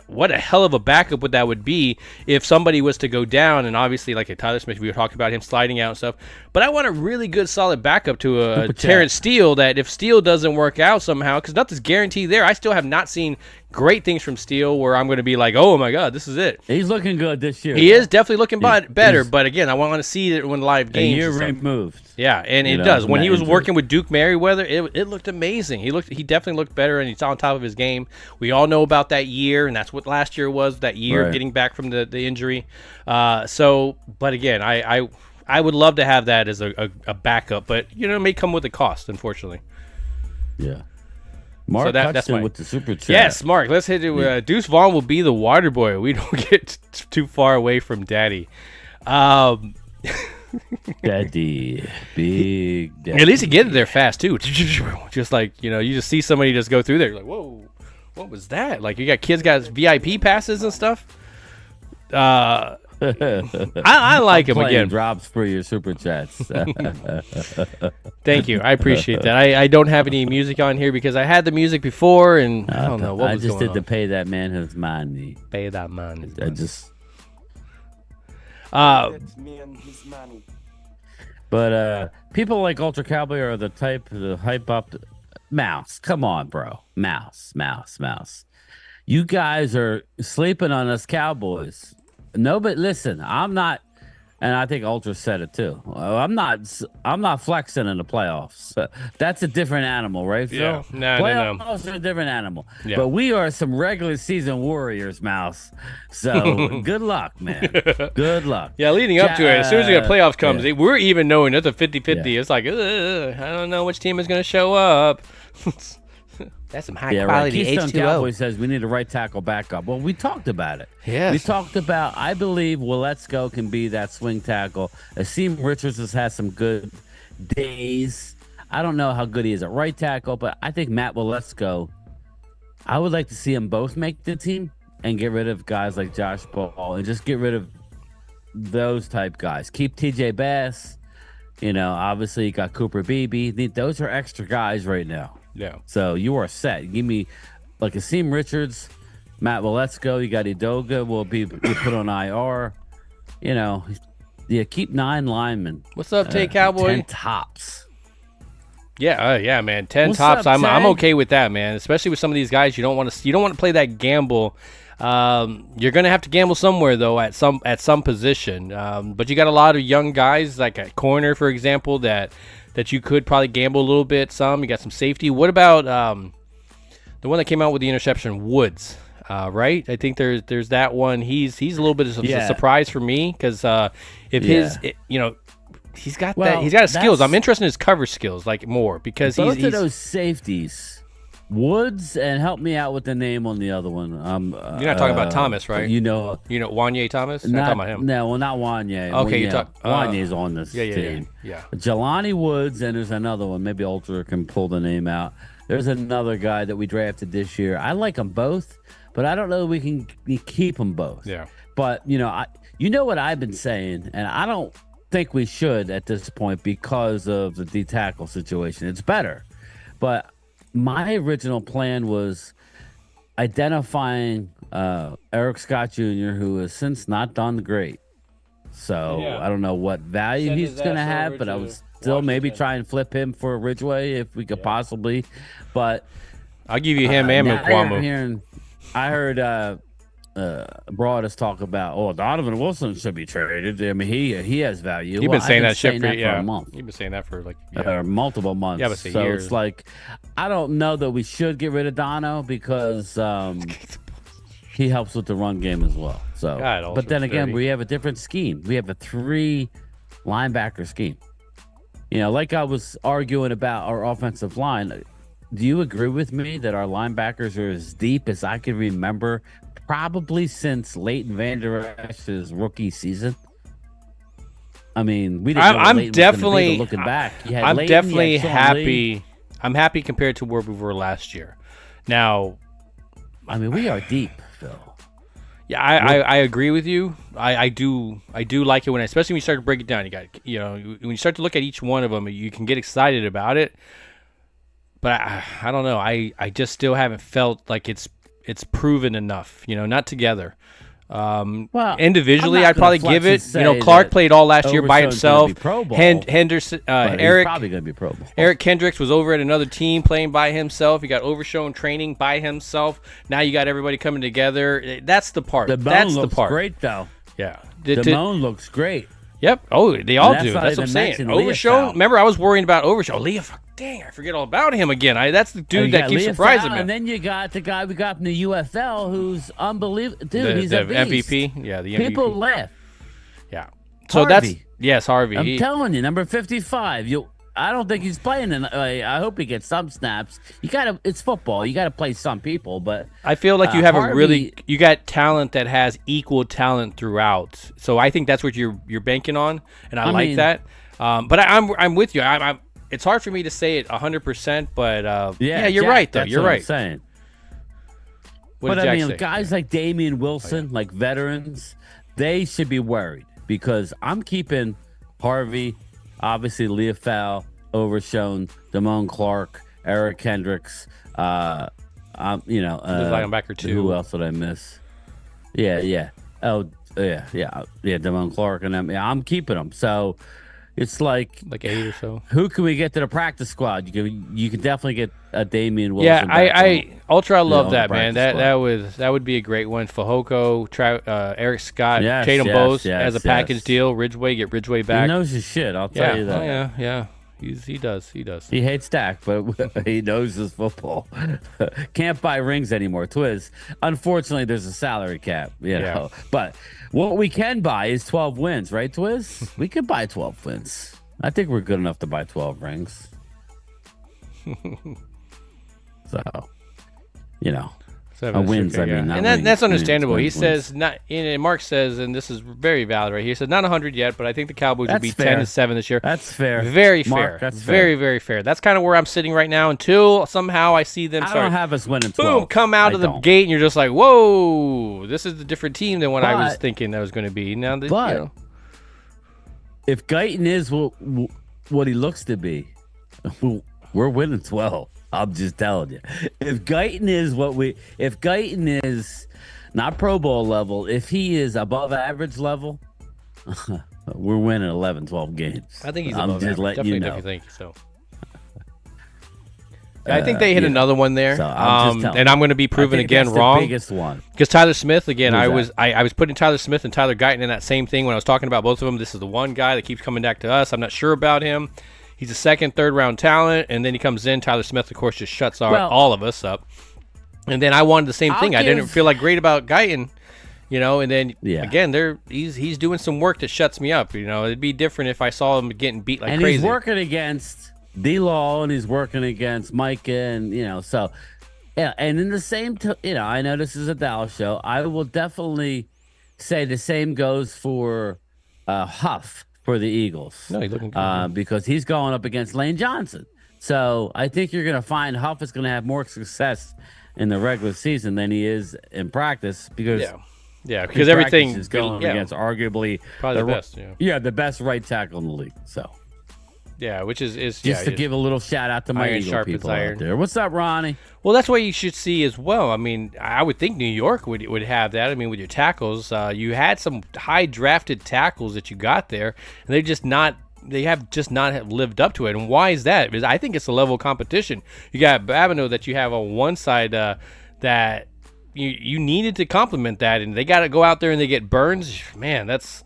what a hell of a backup that would be if somebody was to go down, and obviously like a Tyler Smith, we were talking about him sliding out and stuff. But I want a really good solid backup to a Terrence Steele, that if Steele doesn't work out somehow, because nothing's guaranteed there. I still have not seen great things from Steele where I'm going to be like, oh my God, this is it. He's looking good this year. He is definitely looking better, but again, I want to see it when live games. A year removed. Yeah, and it does. When he was working with Duke Merriweather, it looked amazing. He definitely looked better, and he's on top of his game. We all know about that year, and that's what last year was, that year getting back from the injury. But again, I would love to have that as a backup, but it may come with a cost, unfortunately. Yeah. Mark that's with the super chat. Yes, Mark, let's hit it. Deuce Vaughn will be the water boy. We don't get too far away from Daddy. Daddy, big daddy. At least you get there fast too. Just like, you just see somebody just go through there. You're like, whoa, what was that? Like, you got kids got VIP passes and stuff. I like him again. Drops for your super chats. Thank you. I appreciate that. I don't have any music on here because I had the music before, and I don't know what was going on. I just did to pay that man his money. Pay that money. I just. That's me and his money. But people like Ultra Cowboy are the type to hype up. Mouse, come on, bro. Mouse. You guys are sleeping on us Cowboys. No, but listen, I'm not, and I think Ultra said it too. I'm not flexing in the playoffs. That's a different animal, right, Phil? Yeah, no. Playoffs are a different animal. Yeah. But we are some regular season warriors, Mouse. So good luck, man. Good luck. Yeah, leading up to it, as soon as the playoffs comes, we're even knowing it's a 50-50. Yeah. It's like, I don't know which team is going to show up. That's some high quality Keystone H2O. Cowboy says we need a right tackle backup. Well, we talked about it. Yes. We talked about, I believe Let's Go can be that swing tackle. Asim Richards has had some good days. I don't know how good he is at right tackle, but I think Matt Let's Go. I would like to see them both make the team and get rid of guys like Josh Ball and just get rid of those type guys. Keep TJ Bass. Obviously you got Cooper Beebe. Those are extra guys right now. Yeah. So you are set. Give me like Asim Richards, Matt Let's Go. You got Idoga will be put on IR. Keep 9 linemen. What's up, Tay Cowboy? 10 tops. Yeah, man. 10 What's tops. up, I'm Tay? okay with that, man. Especially with some of these guys, you don't want to play that gamble. You're gonna have to gamble somewhere though at some position. But you got a lot of young guys like at corner, for example, that you could probably gamble a little bit. You got some safety. What about the one that came out with the interception, Woods? Right? I think there's that one. He's a little bit of a surprise for me because he's got his skills. I'm interested in his cover skills more because both he's of those safeties. Woods, and help me out with the name on the other one. You're not talking about Thomas, right? Wanye Thomas? You're not talking about him. No, not Wanye. Okay, you talk. Wanye's on this team. Yeah. Jelani Woods, and there's another one. Maybe Ultra can pull the name out. There's another guy that we drafted this year. I like them both, but I don't know if we can keep them both. Yeah. But what I've been saying, and I don't think we should at this point because of the D tackle situation. It's better, but my original plan was identifying Eric Scott Jr., who has since not done great. So I don't know what value he's going to have, but I would still maybe try and flip him for Ridgeway if we could possibly. But I'll give you him and McQuamu. I heard Broadus talk about, Donovan Wilson should be traded. I mean, he has value. You've been saying that shit for a month. You've been saying that for multiple months. Yeah, but so years. It's like, I don't know that we should get rid of Dono because he helps with the run game as well. So, but then again, we have a different scheme. We have a 3 linebacker scheme. Like I was arguing about our offensive line. Do you agree with me that our linebackers are as deep as I can remember? Probably since Leighton Vander Esch's rookie season. I mean, we didn't know I'm definitely looking back. I'm definitely happy. I'm happy compared to where we were last year. Now, I mean, we are deep, Phil. Yeah, I agree with you. I do like it especially when you start to break it down. You got when you start to look at each one of them, you can get excited about it. But I don't know. I just still haven't felt like it's proven enough, not together. Individually, I'd probably give it. Clark played all last year by himself. Henderson, Eric, probably going to be Pro Bowl. Eric Kendricks was over at another team playing by himself. You got Overshow and training by himself. Now you got everybody coming together. That's the part. That's the part. Great though. Yeah, Damone looks great. Yep. Oh, they all do. That's what I'm saying. Overshow. Remember, I was worrying about Overshow. Leah, dang, I forget all about him again. That's the dude that keeps surprising me. And then you got the guy we got from the UFL who's unbelievable. Dude, he's a beast. MVP. Yeah, the MVP. People laugh. Yeah. So Harvey. Harvey. I'm telling you, number 55. I don't think he's playing. I hope he gets some snaps. It's football. You gotta play some people, but I feel like you have Harvey, you got talent that has equal talent throughout. So I think that's what you're banking on, and I like that. But I'm with you. It's hard for me to say it 100%, but yeah, you're Jack, right though. That's You're what right. I'm saying. What But did I Jack mean, say? guys like Damian Wilson, like veterans, they should be worried because I'm keeping Harvey, obviously Leofau, Overshown, Damone Clark, Eric Kendricks, There's linebacker too. Who else did I miss? Yeah. Oh, yeah. Damone Clark and them. Yeah, I'm keeping them. So it's like 8 or so. who can we get to the practice squad? You can definitely get a Damian Wilson. Yeah, I love on that, the man. practice That would be a great one. Fahoko, Eric Scott, Yes, Tatum yes, Bose yes, as a package yes. deal. Ridgeway, get Ridgeway He back. knows his shit. I'll tell you that. Oh, yeah. He does. He hates Dak, but he knows his football. Can't buy rings anymore. Twiz. Unfortunately, there's a salary cap, you know. But what we can buy is 12 wins, right, Twiz? We could buy 12 wins. I think we're good enough to buy 12 rings. So, wins. Okay, I mean, not and rings. that's understandable. Wins. He says not. And Mark says, and this is very valid, right? He said not 100 yet, but I think the Cowboys will That's be fair. 10-7 this year. That's fair. Very Mark, fair. that's very, fair. very fair. That's kind of where I'm sitting right now until somehow I see them I start. don't have us winning 12. Boom! Come out of the gate, and you're just like, whoa! This is a different team than what I was thinking that was going to be. Now, if Guyton is what he looks to be, we're winning 12. I'm just telling you. If Guyton is not Pro Bowl level, if he is above average level, we're winning 11, 12 games. I think he's I'm above just average. letting you know. Definitely think so. I think they hit another one there, So I'm just and I'm going to be proven again that's wrong. The biggest one. Because Tyler Smith, again, Who's I was putting Tyler Smith and Tyler Guyton in that same thing when I was talking about both of them. This is the one guy that keeps coming back to us. I'm not sure about him. He's a second, third round talent, and then he comes in. Tyler Smith, of course, just shuts all of us up. And then I wanted the same thing. I didn't feel like great about Guyton, and then again, he's doing some work that shuts me up. It'd be different if I saw him getting beat like and crazy. He's working against D-Law, and he's working against Micah, and so yeah. And in the same, I know this is a Dallas show. I will definitely say the same goes for Huff for the Eagles. No, he's looking good. Because he's going up against Lane Johnson. So I think you're going to find Huff is going to have more success in the regular season than he is in practice because because everything is going against arguably probably the best. The best right tackle in the league. So. Yeah, which is just to give a little shout out to my Eagle people out there. What's up, Ronnie? Well, that's what you should see as well. I mean, I would think New York would have that. I mean, with your tackles, you had some high drafted tackles that you got there, and they have just not lived up to it. And why is that? Because I think it's a level of competition. You got Babineau that you have on one side that you needed to complement that, and they got to go out there and they get Burns. Man, that's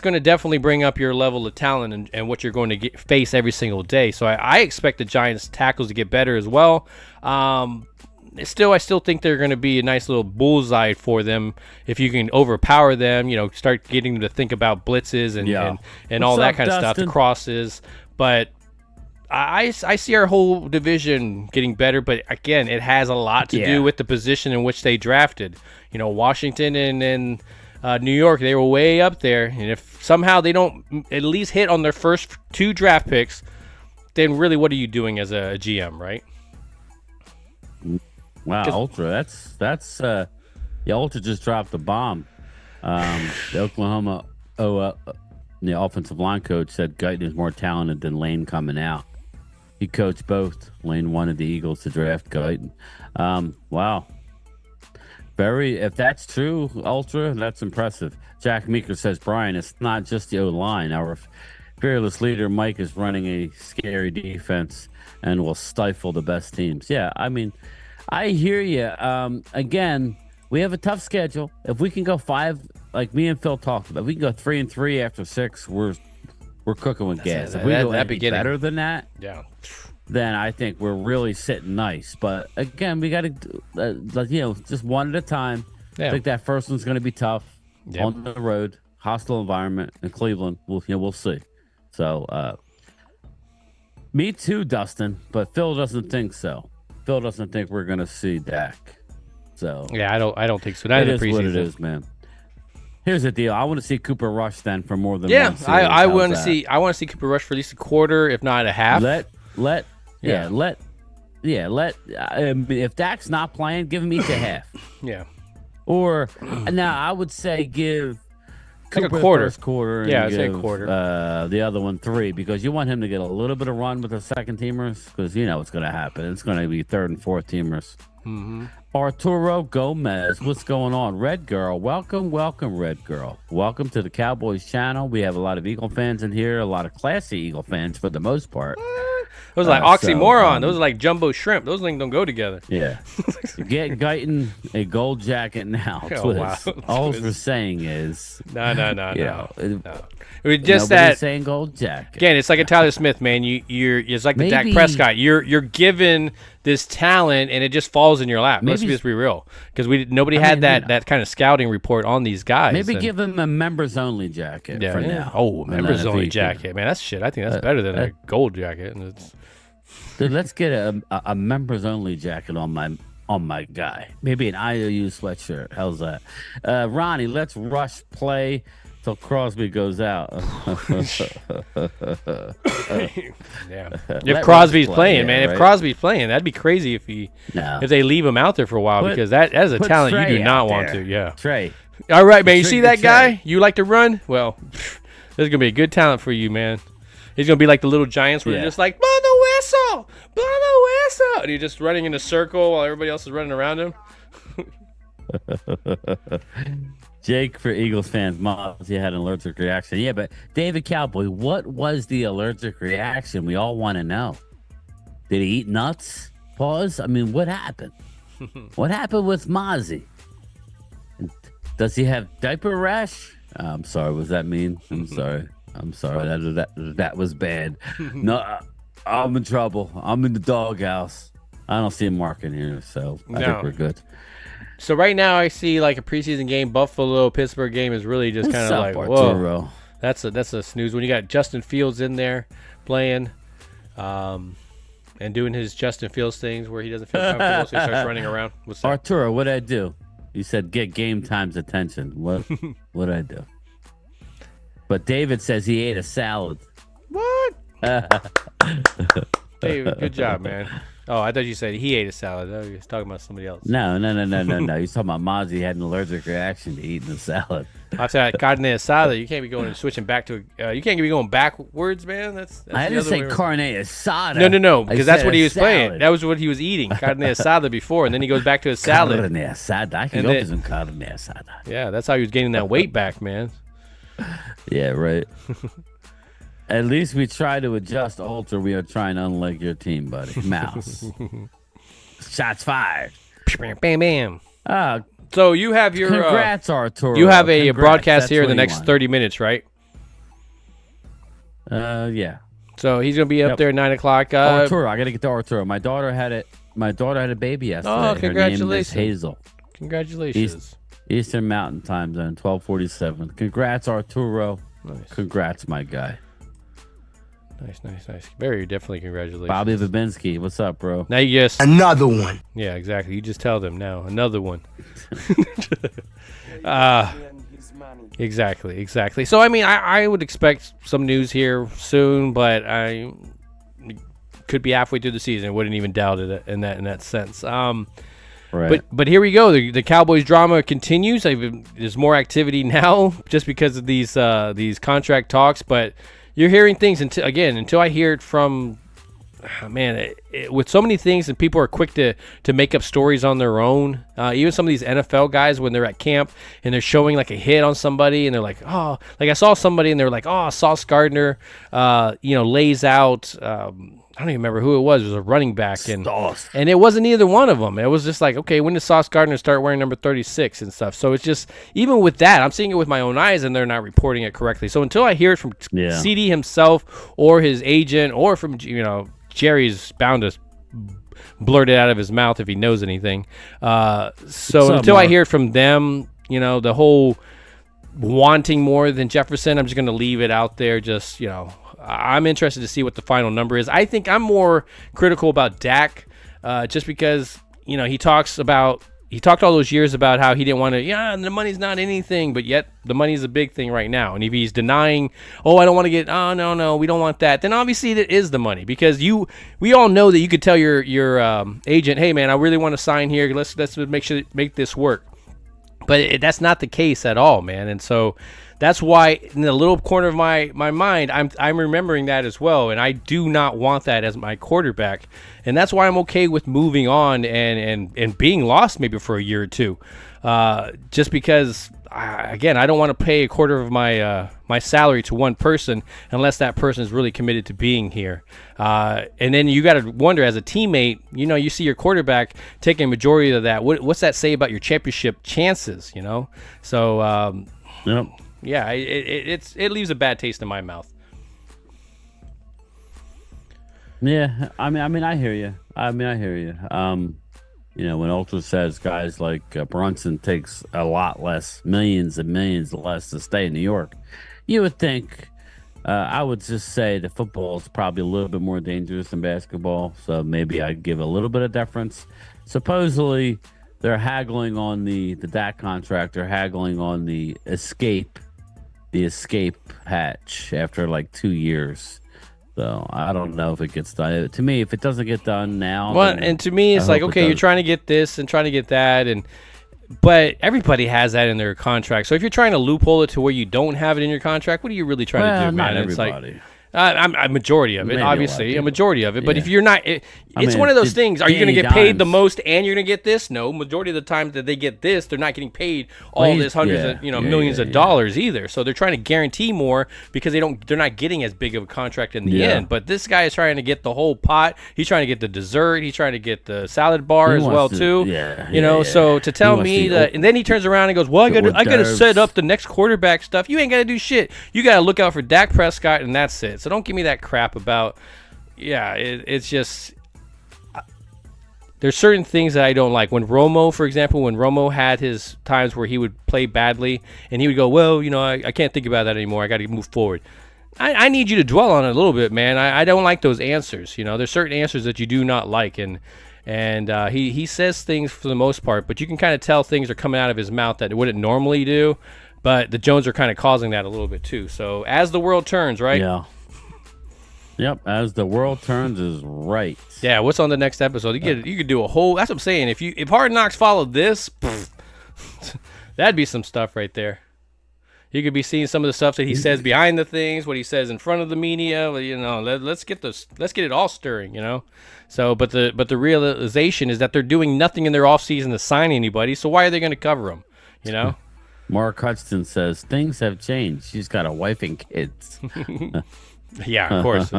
going to definitely bring up your level of talent and what you're going to face every single day. So I expect the Giants' tackles to get better as well. I still think they're going to be a nice little bullseye for them if you can overpower them. Start getting them to think about blitzes and all that kind of stuff, the crosses. But I see our whole division getting better. But again, it has a lot to do with the position in which they drafted. Washington and New York, they were way up there, and if somehow they don't at least hit on their first 2 draft picks, then really what are you doing as a GM, right? Wow, Ultra, that's Ultra just dropped the bomb. The Oklahoma the offensive line coach said Guyton is more talented than Lane coming out. He coached both. Lane wanted the Eagles to draft Guyton. Wow. If that's true, Ultra, that's impressive. Jack Meeker says, Bryan, it's not just the O-line. Our fearless leader, Mike, is running a scary defense and will stifle the best teams. Yeah, I mean, I hear you. Again, we have a tough schedule. If we can go 5, like me and Phil talked about, if we can go 3-3 after 6, we're cooking with gas. If we go better than that, then I think we're really sitting nice. But again, we got to, just one at a time. I think that first one's going to be tough on the road, hostile environment in Cleveland. We'll see. So Me too, Dustin. But Phil doesn't think so. Phil doesn't think we're gonna see Dak. So Yeah, I don't think so. Not it in is the preseason. what it is, man. Here's the deal. I want to see Cooper Rush then for more than Yeah, one series. I How's want to that? see. I want to see Cooper Rush for at least a quarter, if not a half. If Dak's not playing, give him each a half. Yeah. Or now I would say give Like a Cooper quarter. the first quarter. And Yeah, I'd say a give, quarter. The other one 3 because you want him to get a little bit of run with the second teamers because you know what's going to happen. It's going to be third and fourth teamers. Mm-hmm. Arturo Gomez, what's going on? Red Girl, welcome, Red Girl. Welcome to the Cowboys channel. We have a lot of Eagle fans in here, a lot of classy Eagle fans for the most part. Those are like oxymoron. Those are like jumbo shrimp. Those things don't go together. Yeah. Get Guyton a gold jacket now. Oh, wow. All we're saying is No. know, It was just nobody's that. saying gold jacket. Again, it's like a Tyler Smith, man. You're it's like the Dak Maybe- Prescott. You're given this talent, and it just falls in your lap. Let's Maybe- just be real, because nobody had that kind of scouting report on these guys. Maybe and- give him a members only jacket for now. Oh, And members then if only he can- jacket, man. That's shit. I think that's better than a gold jacket. And it's Dude, let's get a members only jacket on my guy. Maybe an IOU sweatshirt. How's that? Ronnie, let's rush play till Crosby goes out. yeah. Let If Crosby's Russ play, playing, yeah, man. If right? Crosby's playing, that'd be crazy if they leave him out there for a while, Put- because that is a put talent you Trey do not out want there. to. Yeah. Trey. All right, man. You see Trigger that guy? Trey. You like to run? Well, there's gonna be a good talent for you, man. He's gonna be like the little Giants, where Yeah. they're just like, blow the whistle, blow the whistle, and you're just running in a circle while everybody else is running around him. Jake for Eagles fans, Moz, he had an allergic reaction. Yeah, but David Cowboy, what was the allergic reaction? We all want to know. Did he eat nuts? Pause. I mean, what happened? What happened with Mozzie? Does he have diaper rash? I'm sorry. Was that mean? I'm sorry. That was bad. No, I'm in trouble. I'm in the doghouse. I don't see a mark in here, so I think we're good. So right now I see like a preseason game, Buffalo Pittsburgh game is really just kind of like, Arturo? whoa, that's a snooze. When you got Justin Fields in there playing, and doing his Justin Fields things where he doesn't feel comfortable, so he starts running around. What's that? Arturo, what'd I do? You said get game time's attention. What'd I do? But David says he ate a salad. What? Hey, good job, man. Oh, I thought you said he ate a salad. Oh, you was talking about somebody else. No. He's talking about Mozzie had an allergic reaction to eating a salad. I said carne asada. You can't be going and switching back to. You can't be going backwards, man. That's I the didn't other say way around. carne asada. No, I because that's said what a he was playing. salad. That was what he was eating, carne asada before, and then he goes back to his salad. Carne asada. I can And go then- for some carne asada. Yeah, that's how he was gaining that weight back, man. Yeah, right. At least we try to adjust Ultra. We are trying to unlike your team, buddy. Mouse. Shots fired. Bam, bam. Ah, So you have your. congrats, Arturo. You have a Congrats. broadcast That's here in what the he next wants. 30 minutes, right? Yeah. So he's gonna be up Yep. there at 9 o'clock. Arturo, I gotta get to Arturo. My daughter had it. My daughter had a baby yesterday. Oh, Her name congratulations. is Hazel. Congratulations. Eastern Mountain Time Zone, 12:47. Congrats, Arturo. Nice. Congrats, my guy. Nice. Very definitely congratulations. Bobby Babinski, what's up, bro? Now you just. Another one. Yeah, exactly. You just tell them now. Another one. And his money. Exactly. So I mean, I would expect some news here soon, but I could be halfway through the season. Wouldn't even doubt it in that sense. Right. But here we go. The Cowboys drama continues. There's more activity now just because of these contract talks. But you're hearing things until I hear it from. Man, with so many things, and people are quick to make up stories on their own. Even some of these NFL guys, when they're at camp and they're showing like a hit on somebody, and they're like, oh, like I saw somebody, and they're like, oh, Sauce Gardner, lays out. I don't even remember who it was. It was a running back, and it wasn't either one of them. It was just like, okay, when did Sauce Gardner start wearing number 36 and stuff? So it's just, even with that, I'm seeing it with my own eyes, and they're not reporting it correctly. So until I hear it from CeeDee himself or his agent or from Jerry's bound to blurt it out of his mouth if he knows anything. So until I hear it from them, the whole wanting more than Jefferson, I'm just going to leave it out there, just, I'm interested to see what the final number is. I think I'm more critical about Dak, just because he talked all those years about how he didn't want to. Yeah, the money's not anything, but yet the money's a big thing right now. And if he's denying, I don't want to get, no, we don't want that, then obviously it is the money, because we all know that you could tell your agent, hey man, I really want to sign here. Let's make this work. But that's not the case at all, man. And so that's why in the little corner of my mind, I'm remembering that as well. And I do not want that as my quarterback. And that's why I'm okay with moving on and being lost maybe for a year or two. Just because, again, I don't want to pay a quarter of my salary to one person unless that person is really committed to being here. And then you got to wonder, as a teammate, you see your quarterback taking a majority of that. What's that say about your championship chances? So Yep. yeah, it leaves a bad taste in my mouth. Yeah, I mean, I hear you. When Ultra says guys like Brunson takes a lot less, millions and millions less to stay in New York, you would think. I would just say that football is probably a little bit more dangerous than basketball, so maybe I'd give a little bit of deference. Supposedly, they're haggling on the Dak contract. They're haggling on the escape hatch after like 2 years. So I don't know if it gets done. To me, if it doesn't get done now, and to me, it's like, okay, you're trying to get this and trying to get that, but everybody has that in their contract. So if you're trying to loophole it to where you don't have it in your contract, what are you really trying to do, man? Not It's everybody. like, I'm a majority of it, Maybe obviously, a a majority of it. But Yeah. if you're not, it's one of those things. Are you going to Danny get paid the Dimes. most and you're going to get this? No, majority of the time that they get this, they're not getting paid all he's- this hundreds of millions of dollars either. So they're trying to guarantee more because they're not getting as big of a contract in the end. But this guy is trying to get the whole pot. He's trying to get the dessert. He's trying to get the salad bar as well too. So to tell me that, and then he turns around and goes, well, I got to set up the next quarterback stuff. You ain't got to do shit. You got to look out for Dak Prescott, and that's it. So don't give me that crap about, it's just, there's certain things that I don't like. When Romo had his times where he would play badly and he would go, well, I can't think about that anymore. I got to move forward. I need you to dwell on it a little bit, man. I don't like those answers. There's certain answers that you do not like, and he says things for the most part, but you can kind of tell things are coming out of his mouth that it wouldn't normally do. But the Jones are kind of causing that a little bit too. So as the world turns, right? Yeah. Yep, as the world turns is right. Yeah, what's on the next episode? You could do a whole. That's what I'm saying. If Hard Knocks followed this, that'd be some stuff right there. You could be seeing some of the stuff that he says behind the things, what he says in front of the media. Let's get it all stirring. So, but the realization is that they're doing nothing in their offseason to sign anybody. So why are they going to cover them? Mark Hudson says things have changed. She's got a wife and kids. Yeah, of course.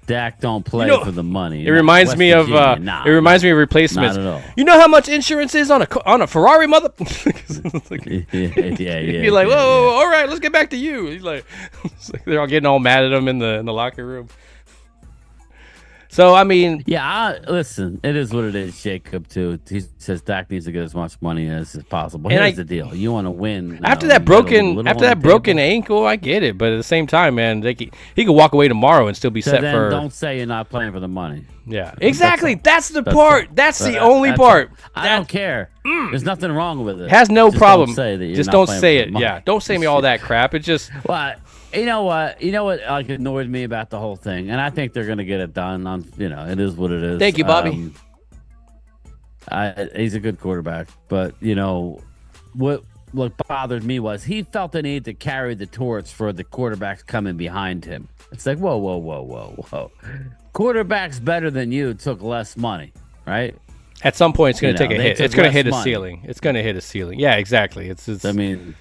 Dak don't play for the money. It reminds me of replacements. Not at all. You know how much insurance is on a Ferrari, mother? Yeah. You're like, whoa, all right, let's get back to you. He's like, they're all getting all mad at him in the locker room. So, I mean... Yeah, listen, it is what it is, Jacob, too. He says Dak needs to get as much money as possible. Here's the deal. You want to win. After that broken ankle, I get it. But at the same time, man, he could walk away tomorrow and still be set for... Don't say you're not playing for the money. Yeah, exactly. That's the part. That's the only part. I don't care. There's nothing wrong with it. Has no problem. Just don't say it. Yeah, don't say me all that crap. It just... Well, you know what like annoyed me about the whole thing, and I think they're gonna get it done. It is what it is. Thank you, Bobby. He's a good quarterback, but what bothered me was he felt the need to carry the torch for the quarterbacks coming behind him. It's like whoa. Quarterbacks better than you took less money, right? At some point, it's going to take a hit. It's going to hit a money. ceiling. It's going to hit a ceiling. Yeah, exactly. It's. I mean,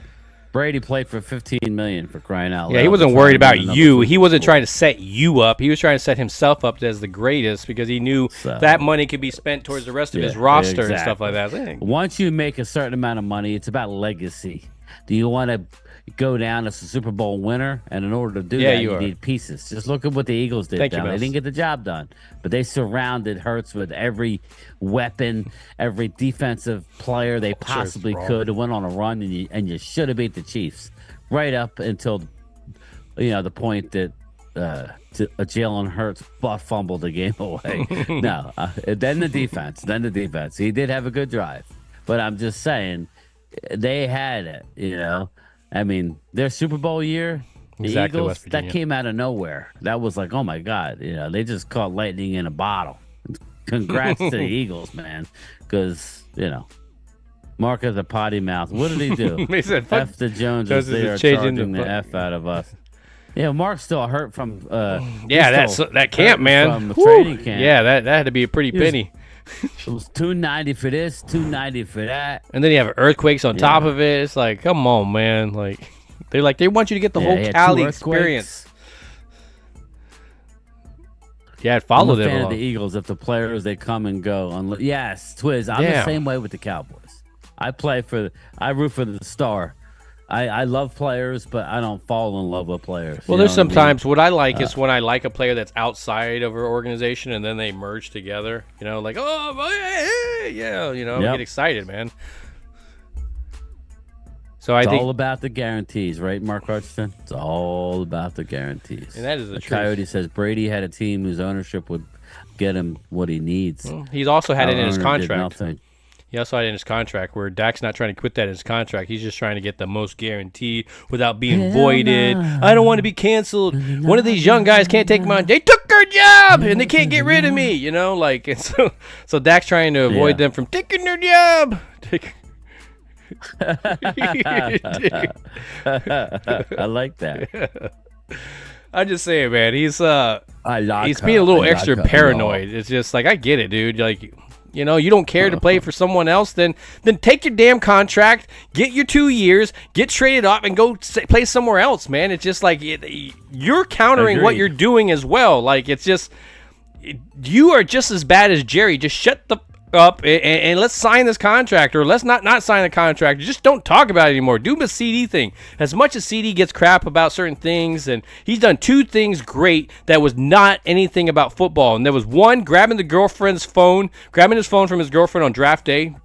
Brady played for $15 million for crying out loud. Yeah, he wasn't worried about you. He wasn't trying to set you up. He was trying to set himself up as the greatest because he knew that money could be spent towards the rest of his roster and stuff like that. Once you make a certain amount of money, it's about legacy. Do you want to go down as a Super Bowl winner? And in order to do that, you need pieces. Just look at what the Eagles did. They didn't get the job done, but they surrounded Hurts with every weapon, every defensive player they possibly could, and went on a run, and you should have beat the Chiefs right up until the point that Jalen Hurts fumbled the game away. No, then the defense. He did have a good drive, but I'm just saying they had it. I mean, their Super Bowl year, the Exactly, Eagles, West Virginia. that came out of nowhere. That was like, oh my God, they just caught lightning in a bottle. Congrats to the Eagles, man, because Mark has a potty mouth. What did he do? He said, F the Joneses. Joneses They are are changing charging the the F out of us. Yeah, Mark's still hurt from. that camp, man. From the Whew. training camp. Yeah, that had to be a pretty penny. It was $290 for this, $290 for that. And then you have earthquakes on top of it. It's like, come on, man. Like they want you to get the whole he had Cali 2 experience. earthquakes. Yeah, I'm follow a them. fan of along. the Eagles. If the players they come and go, yes, Twiz. I'm the same way with the Cowboys. I root for the star. I love players, but I don't fall in love with players. Well, You there's know what I mean? sometimes what I like is when I like a player that's outside of our organization and then they merge together. Like, yeah, get excited, man. So I It's think all about the guarantees, right, Mark Hutchinson? It's all about the guarantees. And that is the truth. Coyote says Brady had a team whose ownership would get him what he needs. he's also had it in his Our owner did contract. nothing. He also had it in his contract where Dak's not trying to quit that in his contract. He's just trying to get the most guarantee without being voided. I don't want to be canceled. One of these young guys can't take mine. They took our job and they can't get rid of me. And so Dak's trying to avoid them from taking their job. I like that. I'm just saying, man. He's I like he's her. being a little I like extra her. paranoid. It's just like, I get it, dude. Like, you don't care to play for someone else, then take your damn contract, get your 2 years, get traded up, and go play somewhere else, man. It's just like you're countering what Agreed. you're doing as well. Like, it's just you are just as bad as Jerry. Just shut the up and let's sign this contract, or let's not sign the contract. Just don't talk about it anymore. Do the CeeDee thing. As much as CeeDee gets crap about certain things, and he's done 2 things great that was not anything about football. And there was one, grabbing his phone from his girlfriend on draft day.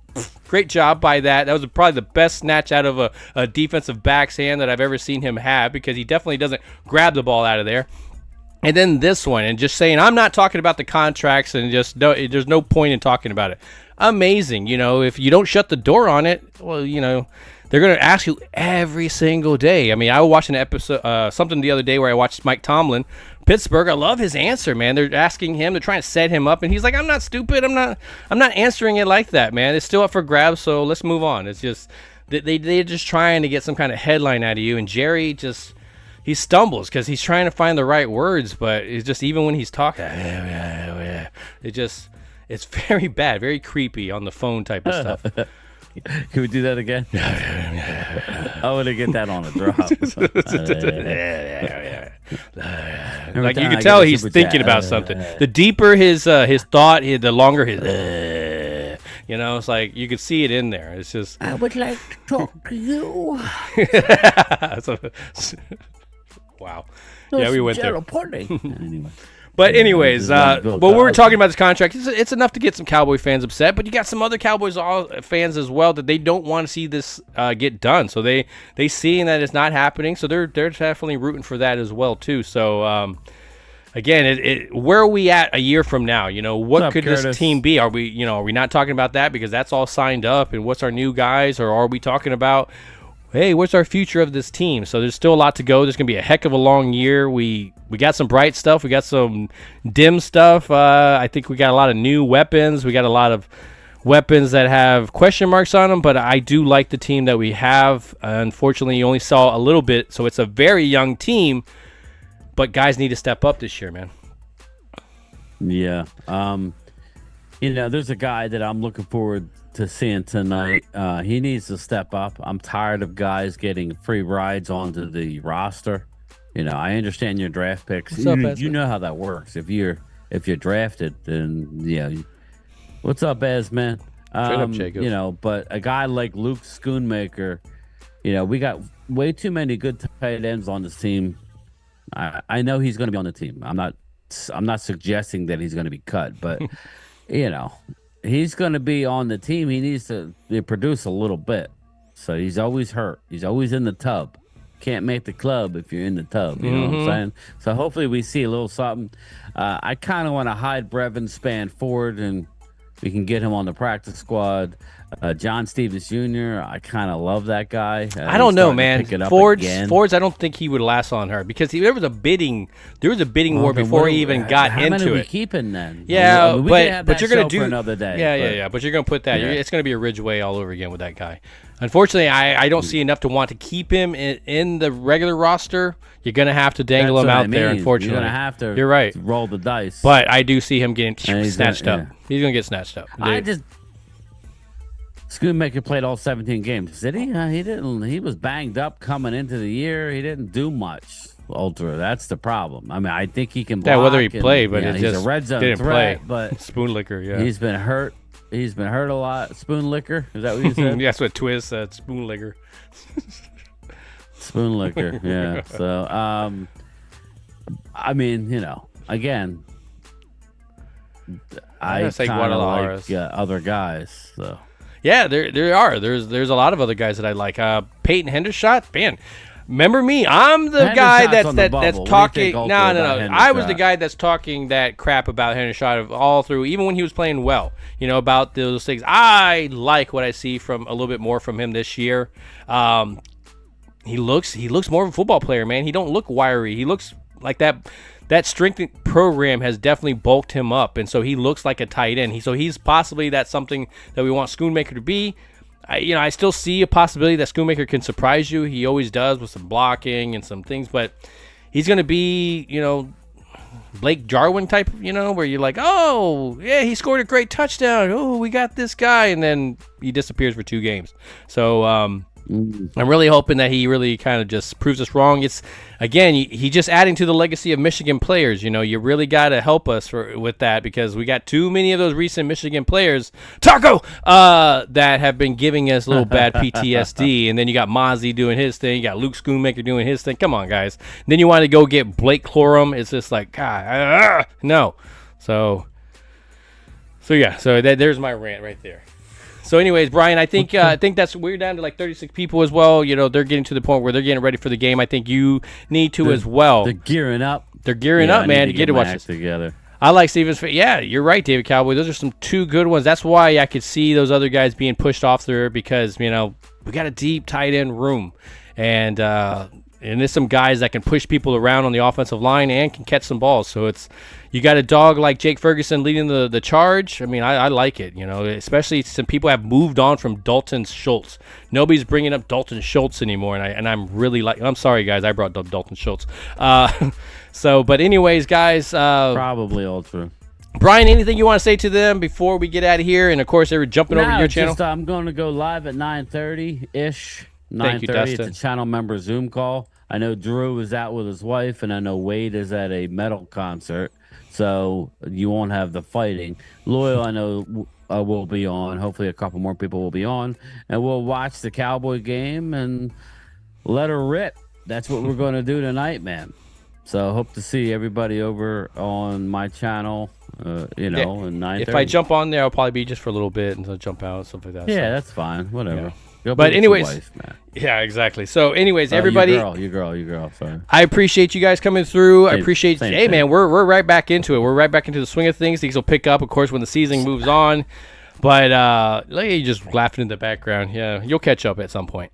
Great job by that. That was probably the best snatch out of a defensive back's hand that I've ever seen him have, because he definitely doesn't grab the ball out of there. And then this one, and just saying, I'm not talking about the contracts, and just there's no point in talking about it. Amazing. If you don't shut the door on it, well, they're going to ask you every single day. I mean, I was watching an episode, something the other day where I watched Mike Tomlin, Pittsburgh. I love his answer, man. They're asking him, they're trying to set him up, and he's like, I'm not stupid. I'm not answering it like that, man. It's still up for grabs, so let's move on. It's just, they're just trying to get some kind of headline out of you, and Jerry just... He stumbles because he's trying to find the right words, but it's just, even when he's talking, it's very bad, very creepy on the phone type of stuff. Can we do that again? I want to get that on a drop. Like, you can tell he's thinking about something. The deeper his thought, the longer his. It's like you could see it in there. It's just. I would like to talk to you. Wow. Yeah, we went there. Anyway. But anyways, but we were talking about this contract. It's enough to get some Cowboy fans upset, but you got some other Cowboys fans as well that they don't want to see this get done. So they seeing that it's not happening, so they're definitely rooting for that as well too. So again, where are we at a year from now? What could this team be? Are we not talking about that because that's all signed up? And what's our new guys? Or are we talking about, hey, what's our future of this team? So there's still a lot to go. There's going to be a heck of a long year. We got some bright stuff. We got some dim stuff. I think we got a lot of new weapons. We got a lot of weapons that have question marks on them, but I do like the team that we have. Unfortunately, you only saw a little bit, so it's a very young team, but guys need to step up this year, man. Yeah. There's a guy that I'm looking forward to seeing tonight. He needs to step up. I'm tired of guys getting free rides onto the roster. I understand your draft picks. What's up, You know how that works. If you're drafted, then what's up, Ez, man? Straight up, Jacob. But a guy like Luke Schoonmaker, we got way too many good tight ends on this team. I know he's going to be on the team. I'm not suggesting that he's going to be cut, but he's going to be on the team. He needs to produce a little bit. So he's always hurt. He's always in the tub. can't make the club if you're in the tub. You know what I'm saying? So hopefully we see a little something. I kind of want to hide Brevin Span Ford, and we can get him on the practice squad. John Stevens Jr., I kind of love that guy. I don't know, man. Ford's, I don't think he would last on her because there was a bidding war before he even got into it. How many are we keeping then? Yeah, I mean, but you're going to do another day. Yeah. But you're going to put that. It's going to be a Ridgeway all over again with that guy. Unfortunately, I don't see enough to want to keep him in the regular roster. You're going to have to dangle him out there, unfortunately. You're going to have to You're right. roll the dice. But I do see him getting snatched up. He's going to get snatched up. Schoonmaker played all 17 games. Did he? He didn't. He was banged up coming into the year. He didn't do much. Ultra. That's the problem. I mean, I think he can block. Yeah, whether he played, but it just he's a red zone didn't threat, play. But Spoon liquor, yeah. He's been hurt. He's been hurt a lot. Spoon liquor. Is that what you said? Yeah, that's what Twiz said. Spoon liquor. Spoon liquor. Yeah. So, I mean, again, I kind of like other guys. So. Yeah, there are. There's a lot of other guys that I like. Peyton Hendershot, man. Remember me? I'm the guy that's talking. No. I was the guy that's talking that crap about Hendershot all through, even when he was playing well. About those things. I like what I see from a little bit more from him this year. He looks more of a football player, man. He don't look wiry. He looks like that. That strength program has definitely bulked him up, and so he looks like a tight end. So he's possibly that's something that we want Schoonmaker to be. I still see a possibility that Schoonmaker can surprise you. He always does with some blocking and some things, but he's going to be, Blake Jarwin type, where you're like, oh, yeah, he scored a great touchdown. Oh, we got this guy, and then he disappears for 2 games. So I'm really hoping that he really kind of just proves us wrong. It's again, he just adding to the legacy of Michigan players. You really got to help us with that because we got too many of those recent Michigan players, that have been giving us a little bad PTSD. And then you got Mozzie doing his thing. You got Luke Schoonmaker doing his thing. Come on, guys. And then you want to go get Blake Corum. It's just like, God, no. So yeah. So there's my rant right there. So, anyways, Brian, I think that's we're down to like 36 people as well. They're getting to the point where they're getting ready for the game. I think you need to as well. They're gearing up. They're gearing up, man. To get to watch this together. I like Stevens. Yeah, you're right, David Cowboy. Those are some 2 good ones. That's why I could see those other guys being pushed off there because we got a deep tight end room, and there's some guys that can push people around on the offensive line and can catch some balls. So you got a dog like Jake Ferguson leading the charge. I mean, I like it, especially some people have moved on from Dalton Schultz. Nobody's bringing up Dalton Schultz anymore, and I'm really I'm sorry, guys, I brought up Dalton Schultz. But anyways, guys. Probably ultra. Brian, anything you want to say to them before we get out of here? And, of course, they were jumping over to your channel. I'm going to go live at 9:30-ish. 9:30. It's a channel member Zoom call. I know Drew is out with his wife, and I know Wade is at a metal concert, so you won't have the fighting. Loyal, I know, will be on. Hopefully a couple more people will be on, and we'll watch the Cowboy game and let her rip. That's what we're going to do tonight, man. So hope to see everybody over on my channel, in 9:30. If I jump on there, I'll probably be just for a little bit and I'll jump out, stuff like that. Yeah, that's fine. Whatever. Yeah. Go but anyways, wife, man. Yeah, exactly. So anyways, everybody. You girl. Sorry. I appreciate you guys coming through. I appreciate. Same. Man, we're right back into it. We're right back into the swing of things. Things will pick up, of course, when the season moves on. But you just laughing in the background. Yeah, you'll catch up at some point.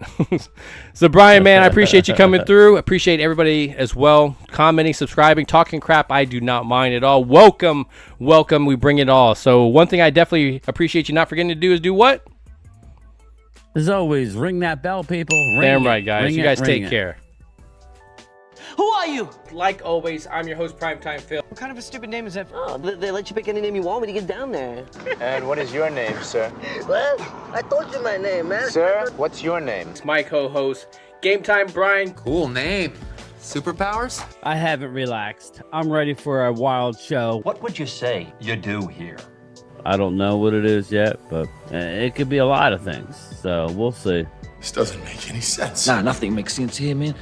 So Brian, man, I appreciate you coming through. Appreciate everybody as well, commenting, subscribing, talking crap. I do not mind at all. Welcome. We bring it all. So one thing I definitely appreciate you not forgetting to do is do what? As always, ring that bell, people. Damn right, guys. You guys take care. Who are you? Like always, I'm your host, Primetime Phil. What kind of a stupid name is that? Oh, they let you pick any name you want when you get down there. And what is your name, sir? Well, I told you my name, man. Sir, what's your name? It's my co-host, Gametime Bryan. Cool name. Superpowers? I haven't relaxed. I'm ready for a wild show. What would you say you do here? I don't know what it is yet, but it could be a lot of things. So we'll see. This doesn't make any sense. Nah, nothing makes sense here, man.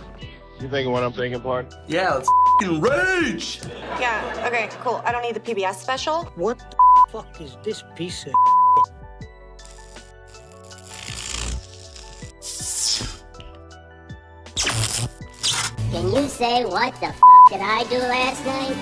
You thinking what I'm thinking, Bart? Yeah, let's f***ing rage! Yeah, okay, cool. I don't need the PBS special. What the fuck is this piece of Can you say what the f*** did I do last night?